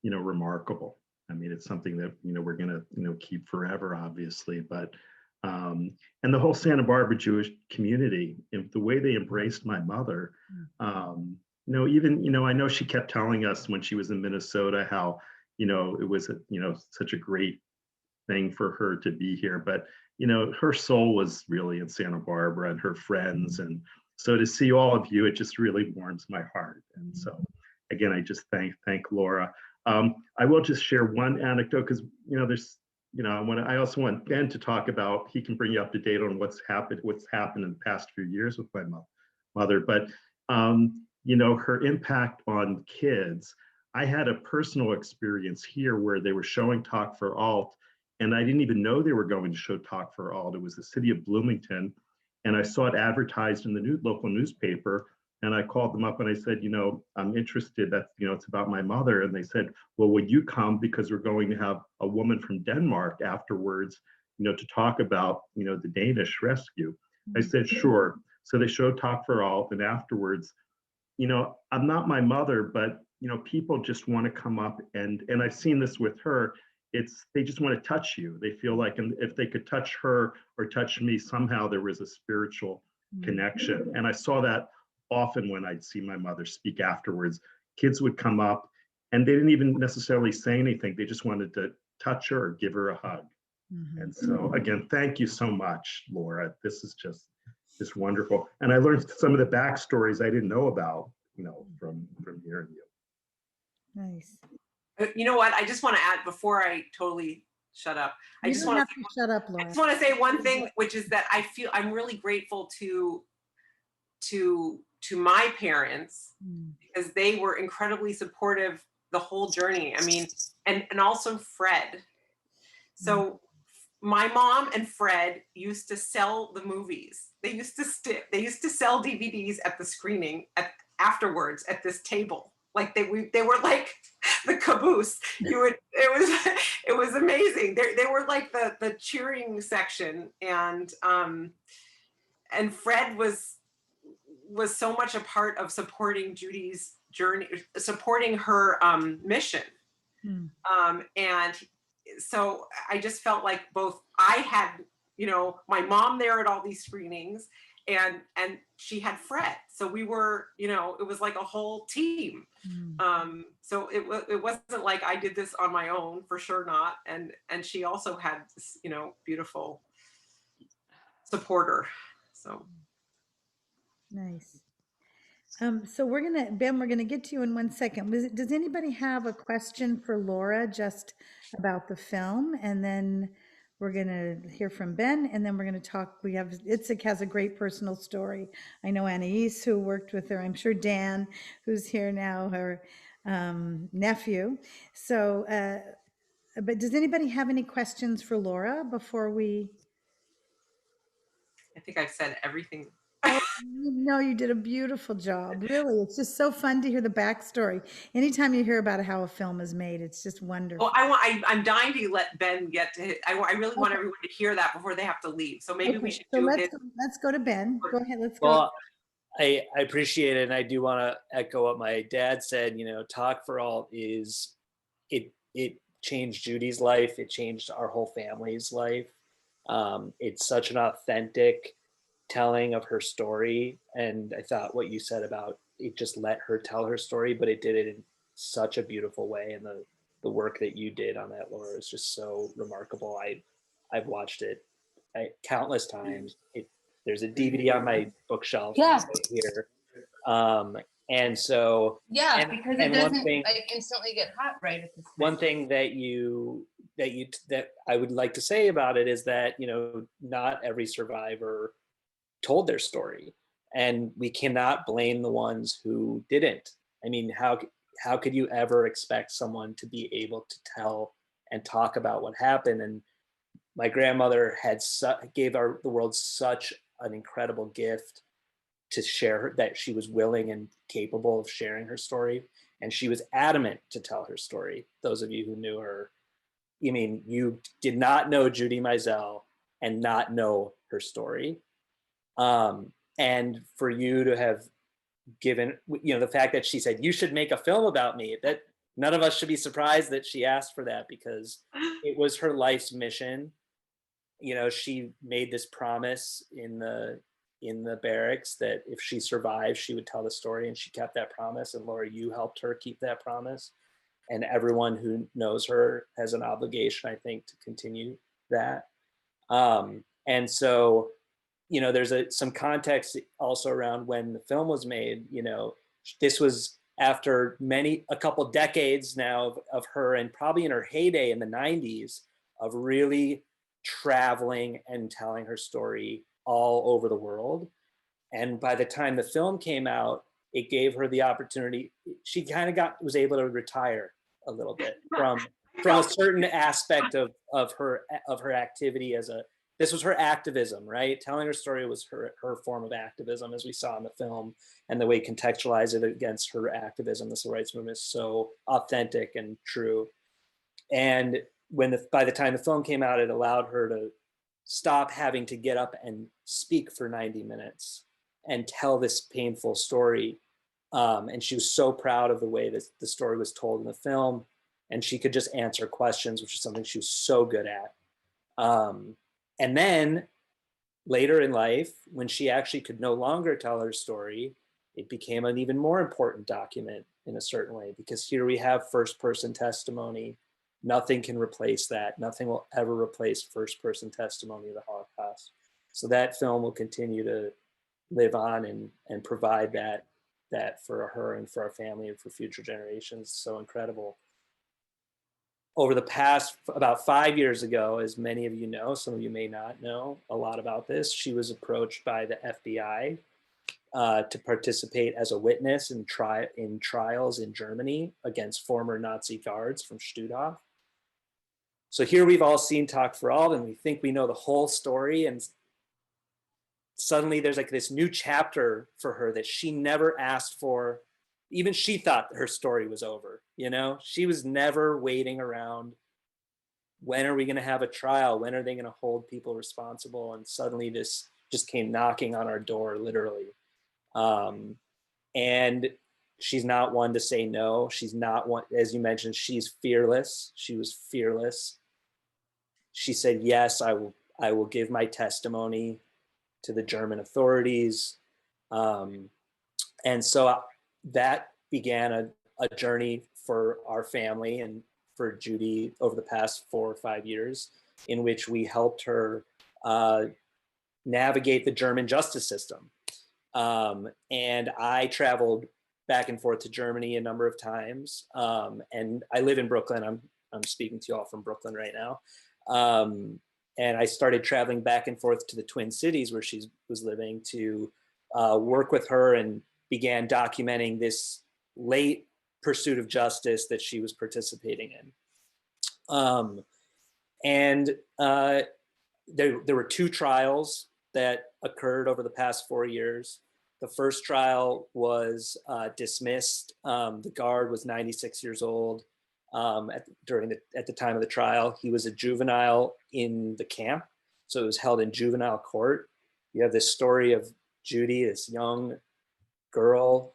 remarkable. I mean, it's something that, we're going to, keep forever, obviously, but, and the whole Santa Barbara Jewish community, the way they embraced my mother, even, I know she kept telling us when she was in Minnesota how, it was, such a great thing for her to be here, but her soul was really in Santa Barbara and her friends, and so to see all of you, it just really warms my heart. And so again, I just thank Laura. I will just share one anecdote, because there's I also want Ben to talk about, he can bring you up to date on what's happened in the past few years with my mother, but her impact on kids. I had a personal experience here where they were showing Talk for Alt, and I didn't even know they were going to show Talk for Alt. It was the city of Bloomington, and I saw it advertised in the local newspaper. And I called them up and I said, I'm interested. That's, it's about my mother. And they said, well, would you come? Because we're going to have a woman from Denmark afterwards, to talk about, the Danish rescue. I said, sure. So they showed Talk for All. And afterwards, I'm not my mother, but, people just want to come up and I've seen this with her. They just want to touch you. They feel like, and if they could touch her or touch me, somehow there was a spiritual connection. And I saw that often when I'd see my mother speak afterwards. Kids would come up and they didn't even necessarily say anything. They just wanted to touch her or give her a hug. And so again, thank you so much, Laura. This is just wonderful. And I learned some of the backstories I didn't know about, from hearing you. Nice. You know what? I just want to add before I totally shut up. I just want to shut up, Laura. I just want to say one thing, which is that I feel I'm really grateful to my parents because they were incredibly supportive the whole journey. I mean, and also Fred. So my mom and Fred used to sell the movies. They used to sell DVDs at the screening afterwards at this table. Like they were like the caboose. It was amazing. They were like the cheering section, and Fred was so much a part of supporting Judy's journey, supporting her mission. And so I just felt like both I had, my mom there at all these screenings, and she had Fred. So we were, it was like a whole team. So it wasn't like I did this on my own, for sure not. And she also had this, beautiful supporter. So nice. So Ben, we're gonna get to you in 1 second. Does anybody have a question for Laura just about the film? And then we're gonna hear from Ben, and then we're gonna talk. Itzik has a great personal story. I know Anais, who worked with her. I'm sure Dan, who's here now, her nephew. So, but does anybody have any questions for Laura before we? I think I've said everything. Oh, no, you did a beautiful job. Really, it's just so fun to hear the backstory. Anytime you hear about how a film is made, it's just wonderful. Well, I'm dying to let Ben get to it. I really want everyone to hear that before they have to leave. So maybe we should do it. Let's go to Ben. Go ahead. Let's go. Well, I appreciate it, and I do want to echo what my dad said. Talk for All is it changed Judy's life. It changed our whole family's life. It's such an authentic telling of her story, and I thought what you said about it just let her tell her story, but it did it in such a beautiful way, and the work that you did on that, Laura, is just so remarkable. I've watched it countless times. There's a DVD on my bookshelf right here, and so because it doesn't instantly get hot right at this point. One thing that I would like to say about it is that not every survivor told their story, and we cannot blame the ones who didn't. I mean, how could you ever expect someone to be able to tell and talk about what happened? And my grandmother gave the world such an incredible gift to share, that she was willing and capable of sharing her story, and she was adamant to tell her story. Those of you who knew her, you did not know Judy Mizell and not know her story. And for you to have given, the fact that she said, you should make a film about me, that none of us should be surprised that she asked for that, because it was her life's mission. She made this promise in the barracks that if she survived, she would tell the story, and she kept that promise. And Laura, you helped her keep that promise. And everyone who knows her has an obligation, I think, to continue that. And so, there's some context also around when the film was made. This was after a couple decades now of her, and probably in her heyday in the 90s, of really traveling and telling her story all over the world. And by the time the film came out, it gave her the opportunity. She kind of was able to retire a little bit from a certain aspect of her activity as this was her activism, right? Telling her story was her form of activism, as we saw in the film, and the way contextualize it against her activism, the civil rights movement, is so authentic and true. And by the time the film came out, it allowed her to stop having to get up and speak for 90 minutes and tell this painful story. And she was so proud of the way that the story was told in the film, and she could just answer questions, which is something she was so good at. And then later in life, when she actually could no longer tell her story, it became an even more important document in a certain way, because here we have first-person testimony. Nothing can replace that. Nothing will ever replace first-person testimony of the Holocaust. So that film will continue to live on and provide that for her and for our family and for future generations. So incredible. Over the past, about 5 years ago, as many of you know, some of you may not know a lot about this, she was approached by the FBI to participate as a witness in trials in Germany against former Nazi guards from Stutthof. So here we've all seen Talk for All, and we think we know the whole story, and suddenly there's like this new chapter for her that she never asked for. Even she thought her story was over, you know? She was never waiting around. When are we going to have a trial? When are they going to hold people responsible? And suddenly this just came knocking on our door, literally. And she's not one to say no. She's not one, as you mentioned, she's fearless. She was fearless. She said, yes, I will give my testimony to the German authorities. And so that began a journey for our family and for Judy over the past 4 or 5 years, in which we helped her navigate the German justice system. And I traveled back and forth to Germany a number of times. And I live in Brooklyn. I'm speaking to you all from Brooklyn right now. And I started traveling back and forth to the Twin Cities where she was living to work with her, and began documenting this late pursuit of justice that she was participating in. There were 2 trials that occurred over the past 4 years. The first trial was dismissed. The guard was 96 years old at the time of the trial. He was a juvenile in the camp, so it was held in juvenile court. You have this story of Judy, this young girl,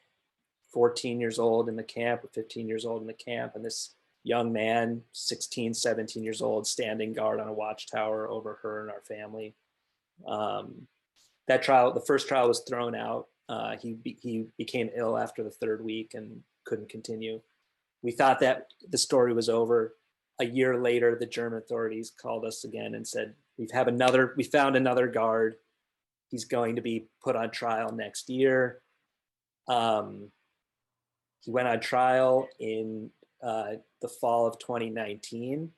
14 years old in the camp, or 15 years old in the camp, and this young man, 16, 17 years old, standing guard on a watchtower over her and our family. That trial, the first trial, was thrown out. He became ill after the 3rd week and couldn't continue. We thought that the story was over. A year later, the German authorities called us again and said, we found another guard. He's going to be put on trial next year. He went on trial in the fall of 2019.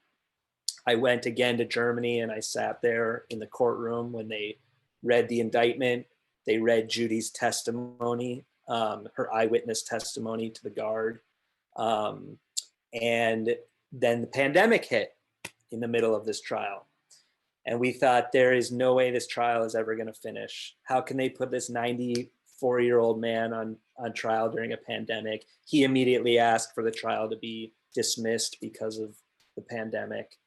I went again to Germany, and I sat there in the courtroom when they read the indictment. They read Judy's testimony, her eyewitness testimony to the guard. And then the pandemic hit in the middle of this trial. And we thought, there is no way this trial is ever going to finish. How can they put this 94-year-old man on trial during a pandemic? He immediately asked for the trial to be dismissed because of the pandemic.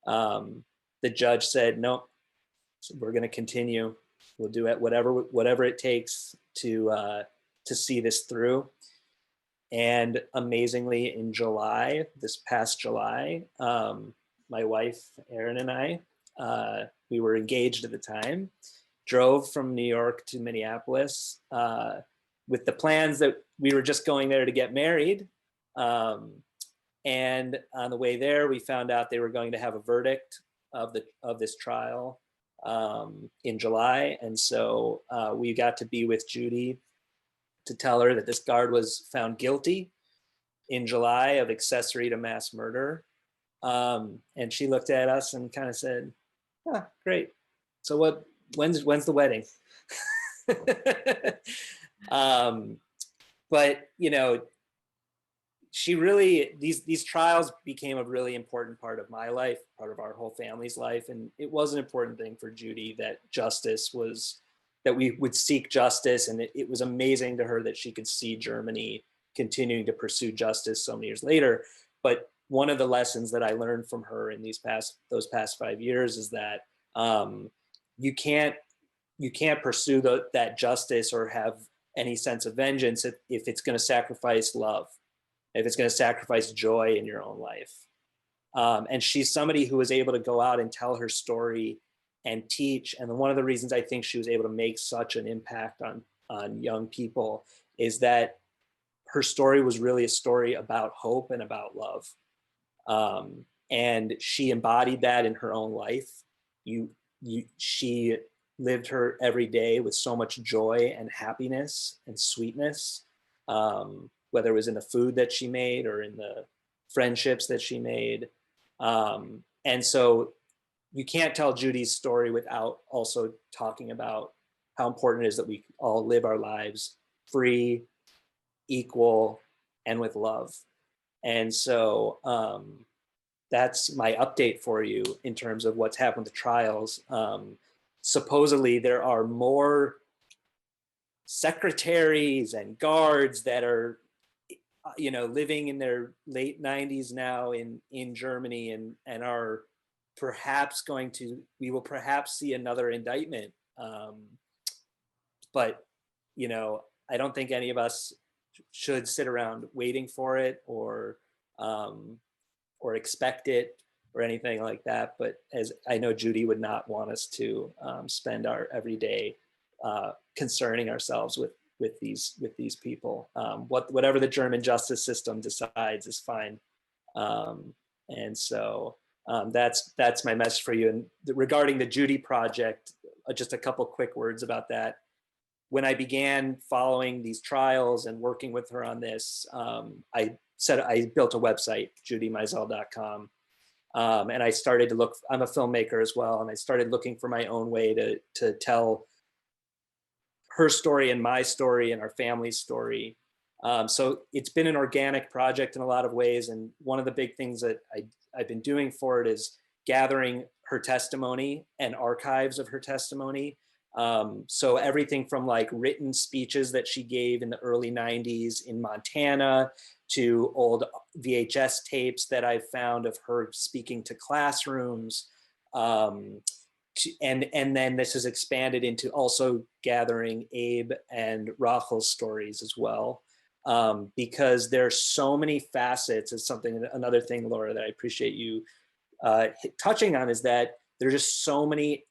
The judge said, no, we're going to continue. We'll do it, whatever it takes to see this through. And amazingly, in July, this past July, my wife, Erin, and I, we were engaged at the time, drove from New York to Minneapolis with the plans that we were just going there to get married. And on the way there, we found out they were going to have a verdict of this trial in July. And so we got to be with Judy to tell her that this guard was found guilty in July of accessory to mass murder. And she looked at us and kind of said, oh, great. So when's the wedding? But, you know, she really, these trials became a really important part of my life, part of our whole family's life. And it was an important thing for Judy that that we would seek justice. And it was amazing to her that she could see Germany continuing to pursue justice so many years later. But one of the lessons that I learned from her in those past 5 years is that you can't pursue that justice or have any sense of vengeance if it's going to sacrifice love, if it's going to sacrifice joy in your own life. And she's somebody who was able to go out and tell her story and teach. And one of the reasons I think she was able to make such an impact on young people is that her story was really a story about hope and about love. And she embodied that in her own life. She lived her every day with so much joy and happiness and sweetness, whether it was in the food that she made or in the friendships that she made. And so you can't tell Judy's story without also talking about how important it is that we all live our lives free, equal, and with love. And so that's my update for you in terms of what's happened with the trials. Supposedly there are more secretaries and guards that are living in their late 90s now in Germany and are perhaps we will perhaps see another indictment. But I don't think any of us should sit around waiting for it or expect it or anything like that. But as I know, Judy would not want us to spend our everyday concerning ourselves with these people. Whatever the German justice system decides is fine. And so that's my message for you. And regarding the Judy project, just a couple quick words about that. When I began following these trials and working with her on this, I built a website, judymeisel.com. And I started to look, I'm a filmmaker as well, and I started looking for my own way to tell her story and my story and our family's story. So it's been an organic project in a lot of ways. And one of the big things that I've been doing for it is gathering her testimony and archives of her testimony. So everything from like written speeches that she gave in the early 90s in Montana to old VHS tapes that I found of her speaking to classrooms. And then this has expanded into also gathering Abe and Rachel's stories as well. Because there's so many facets. It's another thing, Laura, that I appreciate you touching on, is that there's just so many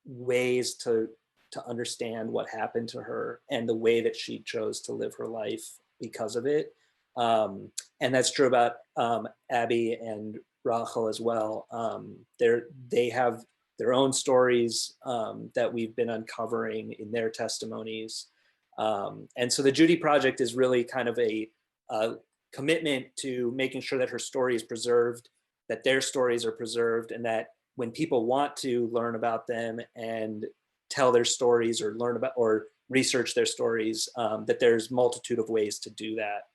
ways to understand what happened to her and the way that she chose to live her life because of it. And that's true about Abby and Rachel as well. They have their own stories that we've been uncovering in their testimonies. And so the Judy Project is really kind of a commitment to making sure that her story is preserved, that their stories are preserved, and that when people want to learn about them and tell their stories or learn about or research their stories, that there's multitude of ways to do that.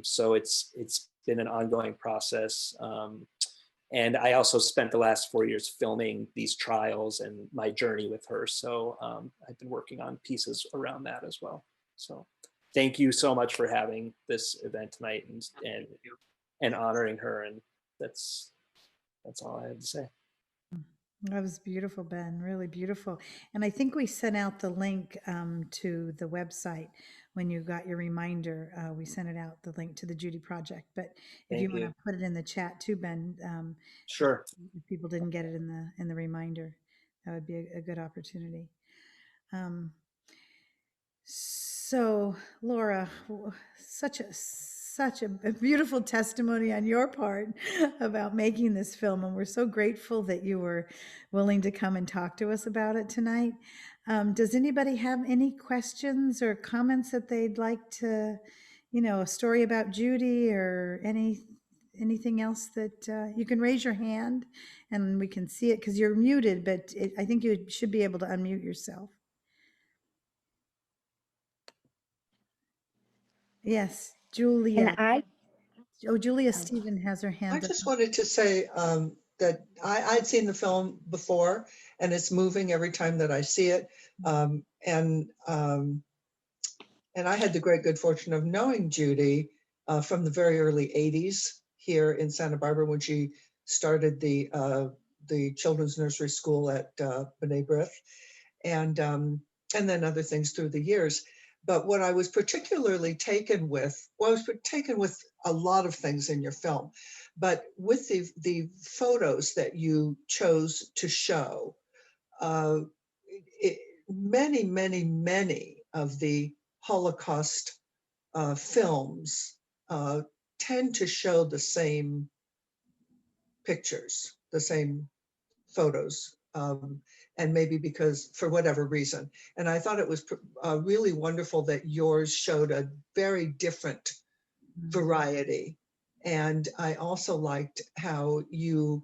So it's been an ongoing process. And I also spent the last 4 years filming these trials and my journey with her. So I've been working on pieces around that as well. So thank you so much for having this event tonight and honoring her. And that's all I have to say. That was beautiful, Ben, really beautiful. And I think we sent out the link to the website when you got your reminder. We sent it out, the link to the Judy Project. But if you want to put it in the chat too, Ben, sure. If people didn't get it in the reminder, that would be a good opportunity. So Laura, such a beautiful testimony on your part about making this film. And we're so grateful that you were willing to come and talk to us about it tonight. Does anybody have any questions or comments that they'd like to, a story about Judy or anything else that you can raise your hand and we can see it because you're muted, but I think you should be able to unmute yourself. Yes, Julia. Can I Oh, Julia Stephen has her I hand up. just wanted to say that I'd seen the film before, and it's moving every time that I see it. And I had the great good fortune of knowing Judy from the very early 80s here in Santa Barbara when she started the children's nursery school at B'nai B'rith, and then other things through the years. But what I was particularly taken with, well, I was taken with a lot of things in your film, but with the photos that you chose to show, many, many, many of the Holocaust films tend to show the same pictures, the same photos, and maybe because for whatever reason. And I thought it was really wonderful that yours showed a very different variety. And I also liked how you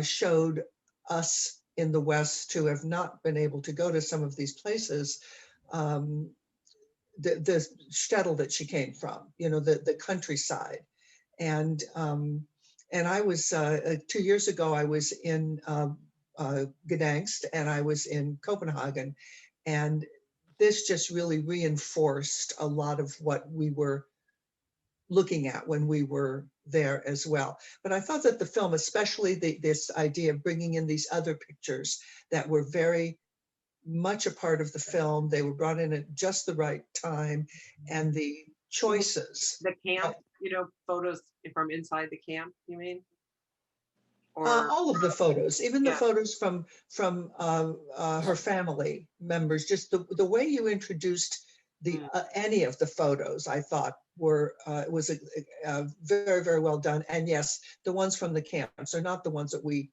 showed us in the West who have not been able to go to some of these places, the shtetl that she came from, the countryside. And I was 2 years ago, I was in Gdansk and I was in Copenhagen, and this just really reinforced a lot of what we were looking at when we were there as well. But I thought that the film, especially this idea of bringing in these other pictures that were very much a part of the film, they were brought in at just the right time, and the choices. The camp, photos from inside the camp, you mean? Or All of the photos, even the Yeah. photos from her family members, just the way you introduced any of the photos, I thought was very, very well done. And yes, the ones from the camps are not the ones that we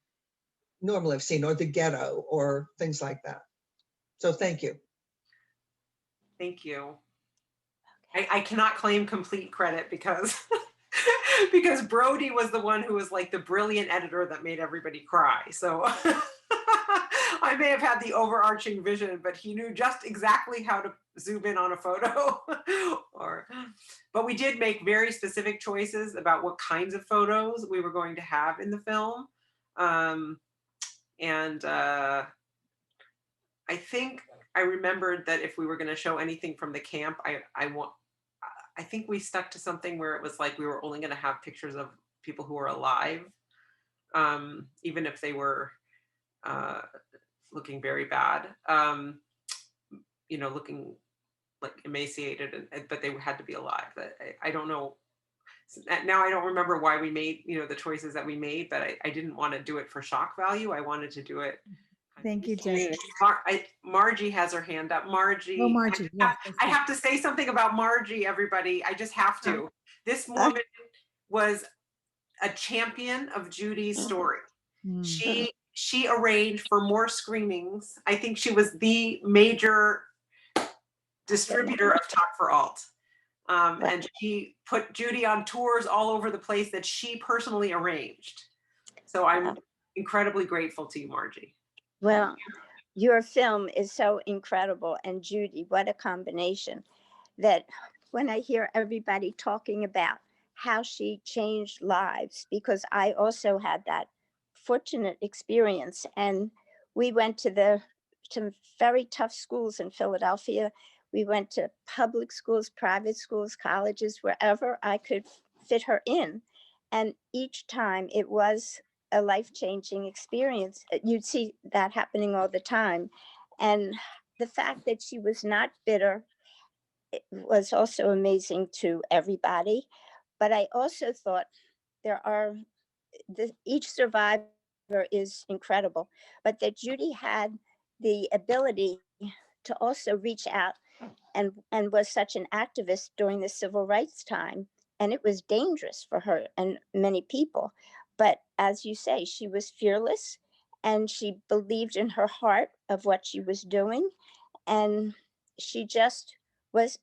normally have seen, or the ghetto, or things like that. So thank you. Thank you. I cannot claim complete credit because because Brody was the one who was like the brilliant editor that made everybody cry. So I may have had the overarching vision, but he knew just exactly how to zoom in on a photo. But we did make very specific choices about what kinds of photos we were going to have in the film. I think I remembered that if we were going to show anything from the camp, I think we stuck to something where it was like we were only going to have pictures of people who were alive, even if they were looking very bad, looking like emaciated, but they had to be alive. I don't know. Now I don't remember why we made, the choices that we made, but I didn't want to do it for shock value. I wanted to do it. Thank you, Jen. Margie has her hand up. Margie. Oh, Margie. I Yes, have to say something about Margie, everybody. I just have to. This woman was a champion of Judy's story. She arranged for more screenings. I think she was the major distributor of Talk for Alt. And she put Judy on tours all over the place that she personally arranged. So I'm incredibly grateful to you, Margie. Well, your film is so incredible. And Judy, what a combination, that when I hear everybody talking about how she changed lives, because I also had that fortunate experience. And we went to some very tough schools in Philadelphia. We went to public schools, private schools, colleges, wherever I could fit her in. And each time it was a life-changing experience. You'd see that happening all the time. And the fact that she was not bitter, it was also amazing to everybody. But I also thought each survivor is incredible, but that Judy had the ability to also reach out and was such an activist during the civil rights time. And it was dangerous for her and many people. But as you say, she was fearless and she believed in her heart of what she was doing. And she just was,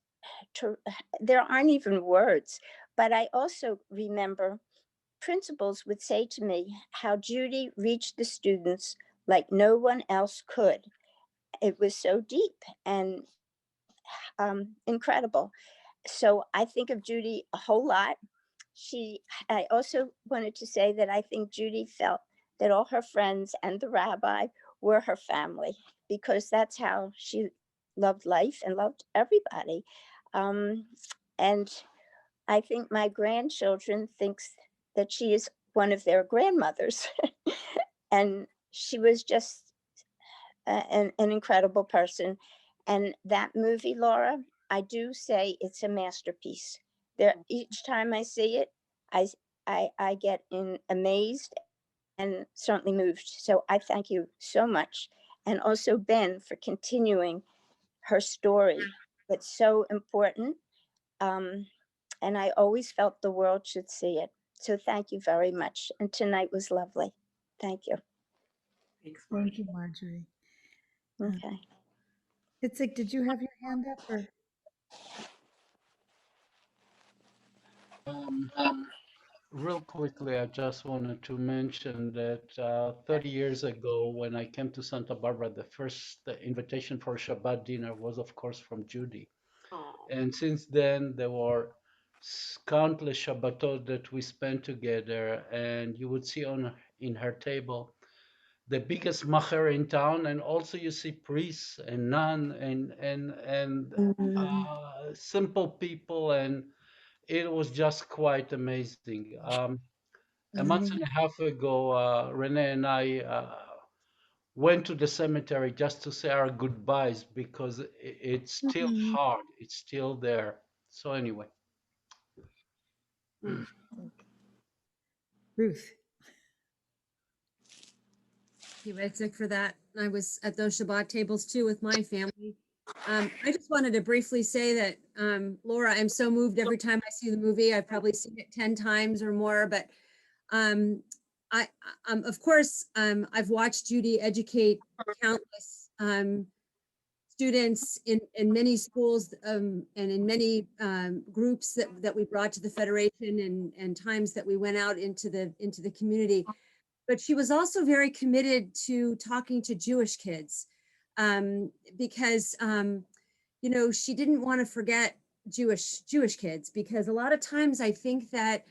there aren't even words. But I also remember principals would say to me how Judy reached the students like no one else could. It was so deep and incredible. So I think of Judy a whole lot. I also wanted to say that I think Judy felt that all her friends and the rabbi were her family, because that's how she loved life and loved everybody. Um, and I think my grandchildren thinks that she is one of their grandmothers. And she was just an incredible person. And that movie, Laura, I do say it's a masterpiece. There, each time I see it, I I get amazed and certainly moved. So I thank you so much, and also Ben for continuing her story. It's so important, um, and I always felt the world should see it. So thank you very much. And tonight was lovely. Thank you. Thanks, Thank you, Marjorie. Okay. Itzik, did you have your hand up or? Um, Real quickly, I just wanted to mention that 30 years ago, when I came to Santa Barbara, the first invitation for Shabbat dinner was, of course, from Judy. Oh, And since then, there were countless Shabbatot that we spent together, and you would see on in her table the biggest macher in town, and also you see priests and nun and Mhm. simple people, and it was just quite amazing. A month and a half ago, Renee and I went to the cemetery just to say our goodbyes because it's still Mhm. hard. It's still there. So anyway. mm. Ruth. Thank you, Itzik, for that. I was at those Shabbat tables too with my family. I just wanted to briefly say that, Laura, I'm so moved every time I see the movie. I've probably seen it 10 times or more, but um, of course, I've watched Judy educate countless students in many schools and in many groups that we brought to the Federation and times that we went out into the community. But she was also very committed to talking to Jewish kids because she didn't want to forget Jewish kids, because a lot of times I think that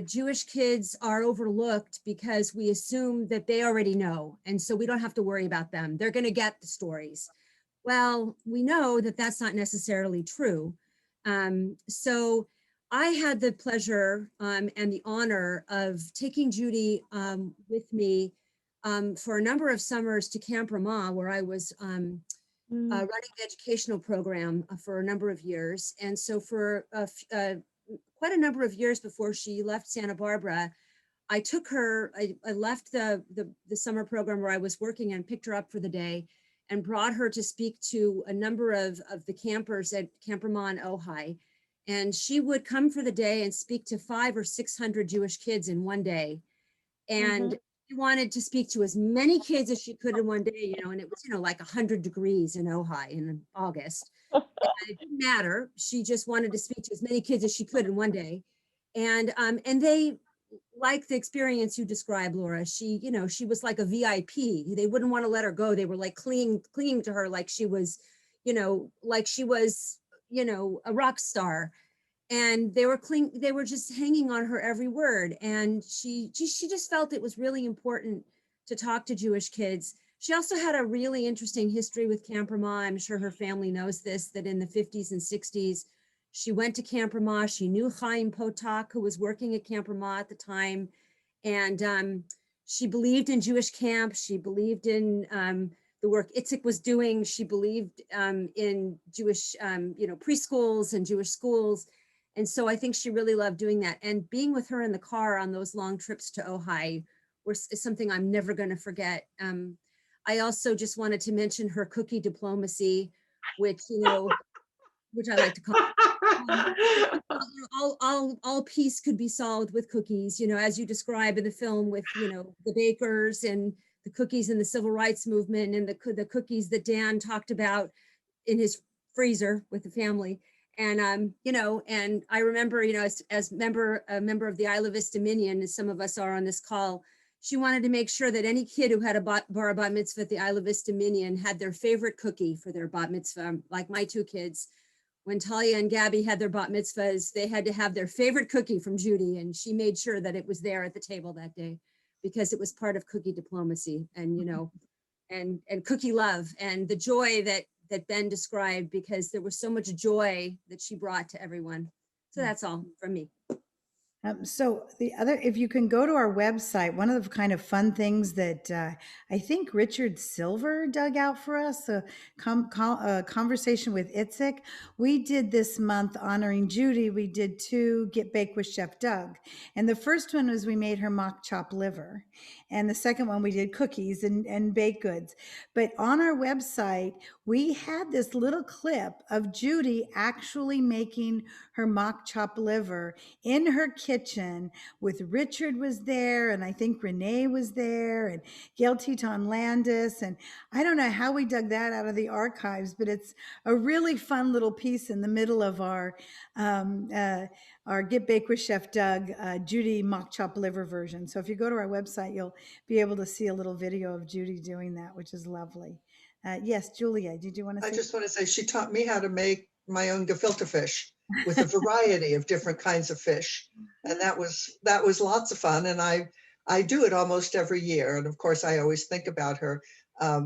Jewish kids are overlooked because we assume that they already know, and so we don't have to worry about them. They're going to get the stories. Well, we know that that's not necessarily true. So I had the pleasure and the honor of taking Judy with me for a number of summers to Camp Ramah, where I was running the educational program for a number of years. And so for quite a number of years before she left Santa Barbara, I took her, I left the summer program where I was working and picked her up for the day and brought her to speak to a number of the campers at Camp Ramah and Ojai. And she would come for the day and speak to 500 or 600 Jewish kids in one day. And she wanted to speak to as many kids as she could in one day, and it was, like 100 degrees in Ojai in August. And it didn't matter. She just wanted to speak to as many kids as she could in one day. And they, like the experience you described, Laura, she was like a VIP. They wouldn't want to let her go. They were like clinging to her like she was, a rock star. And they were just hanging on her every word. And she just felt it was really important to talk to Jewish kids. She also had a really interesting history with Camp Ramah. I'm sure her family knows this, that in the 50s and 60s, she went to Camp Ramah. She knew Chaim Potok, who was working at Camp Ramah at the time. And she believed in Jewish camp. She believed in the work Itzik was doing. She believed in Jewish, preschools and Jewish schools. And so I think she really loved doing that. And being with her in the car on those long trips to Ojai is something I'm never going to forget. I also just wanted to mention her cookie diplomacy, which I like to call all peace could be solved with cookies, as you describe in the film with, the bakers and the cookies in the civil rights movement and the cookies that Dan talked about in his freezer with the family. And, and I remember, as a member of the Isla Vista Minion, as some of us are on this call, she wanted to make sure that any kid who had a bar bat mitzvah at the Isla Vista Minion had their favorite cookie for their bat mitzvah, like my two kids, when Talia and Gabby had their bat mitzvahs, they had to have their favorite cookie from Judy, and she made sure that it was there at the table that day because it was part of cookie diplomacy and, you know, and cookie love and the joy that Ben described, because there was so much joy that she brought to everyone. So that's all from me. So the other, if you can go to our website, one of the kind of fun things that I think Richard Silver dug out for us, a conversation with Itzik. We did this month honoring Judy. We did 2 Get Baked with Chef Doug. And the first one was we made her mock chop liver. And the second one we did cookies and baked goods. But on our website, we had this little clip of Judy actually making her mock chop liver in her kitchen with Richard was there, and I think Renee was there, and Gail Teton Landis, and I don't know how we dug that out of the archives, but it's a really fun little piece in the middle of our Get Baked with Chef Doug Judy mock chop liver version. So if you go to our website, you'll be able to see a little video of Judy doing that, which is lovely. Yes, Julia, did you want to I say? just want to say she taught me how to make my own gefilte fish with a variety of different kinds of fish. And that was lots of fun. And I do it almost every year. And of course, I always think about her. I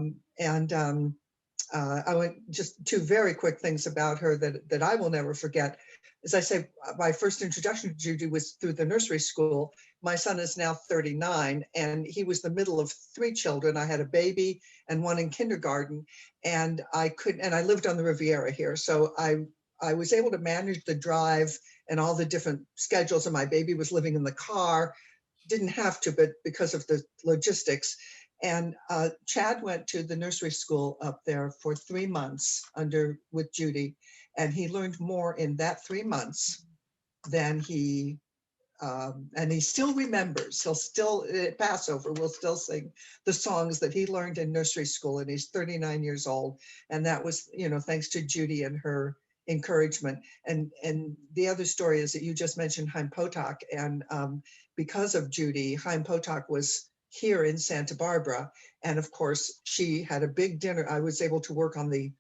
went just 2 very quick things about her that I will never forget. As I say, my first introduction to Judy was through the nursery school. My son is now 39, and he was the middle of 3 children. I had a baby and one in kindergarten, and I lived on the Riviera here. So I was able to manage the drive and all the different schedules, and my baby was living in the car. Didn't have to, but because of the logistics. And Chad went to the nursery school up there for 3 months with Judy, and he learned more in that 3 months than and he still remembers. He'll still at Passover will still sing the songs that he learned in nursery school, and he's 39 years old. And that was, thanks to Judy and her encouragement. And the other story is that you just mentioned Chaim Potok, and because of Judy, Chaim Potok was here in Santa Barbara. And of course, she had a big dinner. I was able to work on the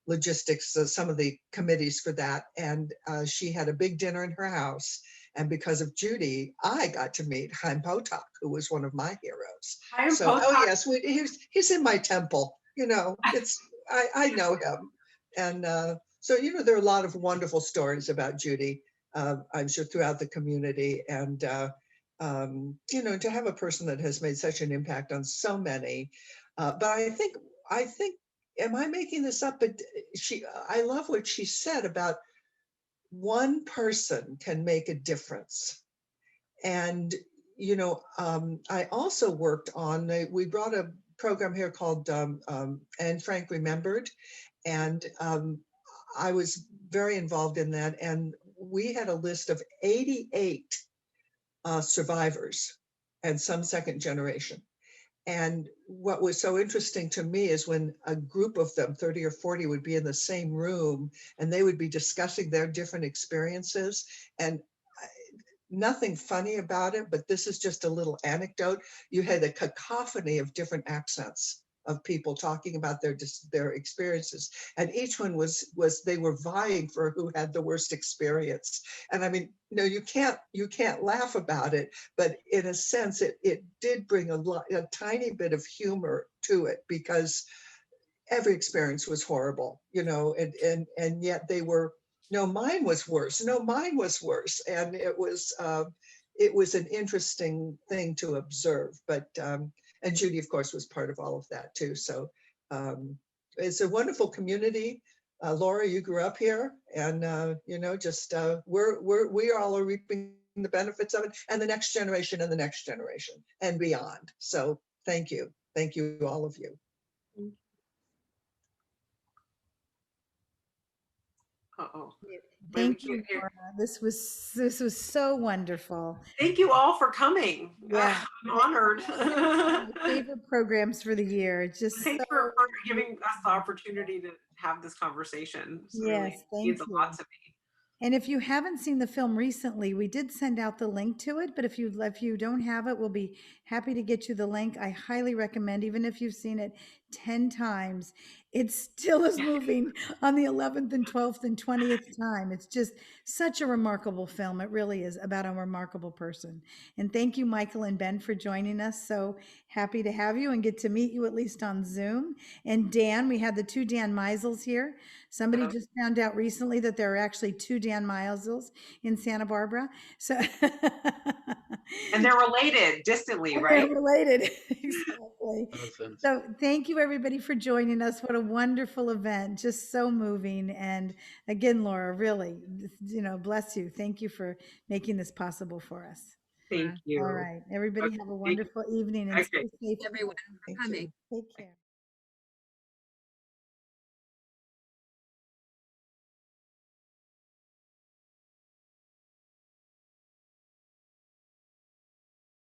logistics, some of the committees for that. And she had a big dinner in her house. And because of Judy, I got to meet Chaim Potok, who was one of my heroes. Oh yes, he's in my temple. I know him. And so, there are a lot of wonderful stories about Judy, I'm sure throughout the community. And to have a person that has made such an impact on so many. But I think, am I making this up? But I love what she said about one person can make a difference. And, I also worked on, we brought a program here called And Frank Remembered. And I was very involved in that. And we had a list of 88 survivors and some second generation. And what was so interesting to me is when a group of them, 30 or 40, would be in the same room and they would be discussing their different experiences. And nothing funny about it, but this is just a little anecdote. You had a cacophony of different accents of people talking about their experiences, and each one was they were vying for who had the worst experience. And I mean, you can't laugh about it, but in a sense, it did bring a tiny bit of humor to it, because every experience was horrible, and yet they were, no, mine was worse. No, mine was worse, and it was an interesting thing to observe. But and Judy, of course, was part of all of that too. So it's a wonderful community. Laura, you grew up here, and just we all are reaping the benefits of it, and the next generation and the next generation and beyond. So thank you, all of you. Uh-oh. Thank you, Laura. This was so wonderful. Thank you all for coming. Yeah, I'm honored. my favorite programs for the year. Thanks for giving us the opportunity to have this conversation. It really means a lot to me. And if you haven't seen the film recently, we did send out the link to it, but if you don't have it, we'll be happy to get you the link. I highly recommend, even if you've seen it 10 times, it still is moving on the 11th and 12th and 20th time. It's just such a remarkable film. It really is about a remarkable person. And thank you, Michael and Ben, for joining us. So happy to have you and get to meet you at least on Zoom. And Dan, we had the two Dan Meisels here. Somebody just found out recently that there are actually two Dan Meisels in Santa Barbara. So And they're related distantly, and right? they're related. Exactly. Awesome. So thank you everybody for joining us. What a wonderful event. Just so moving. And again, Laura, really, bless you. Thank you for making this possible for us. Thank you. All right. Everybody have a Okay. wonderful evening and Okay. stay safe. Everyone for Thank you. coming. Take care.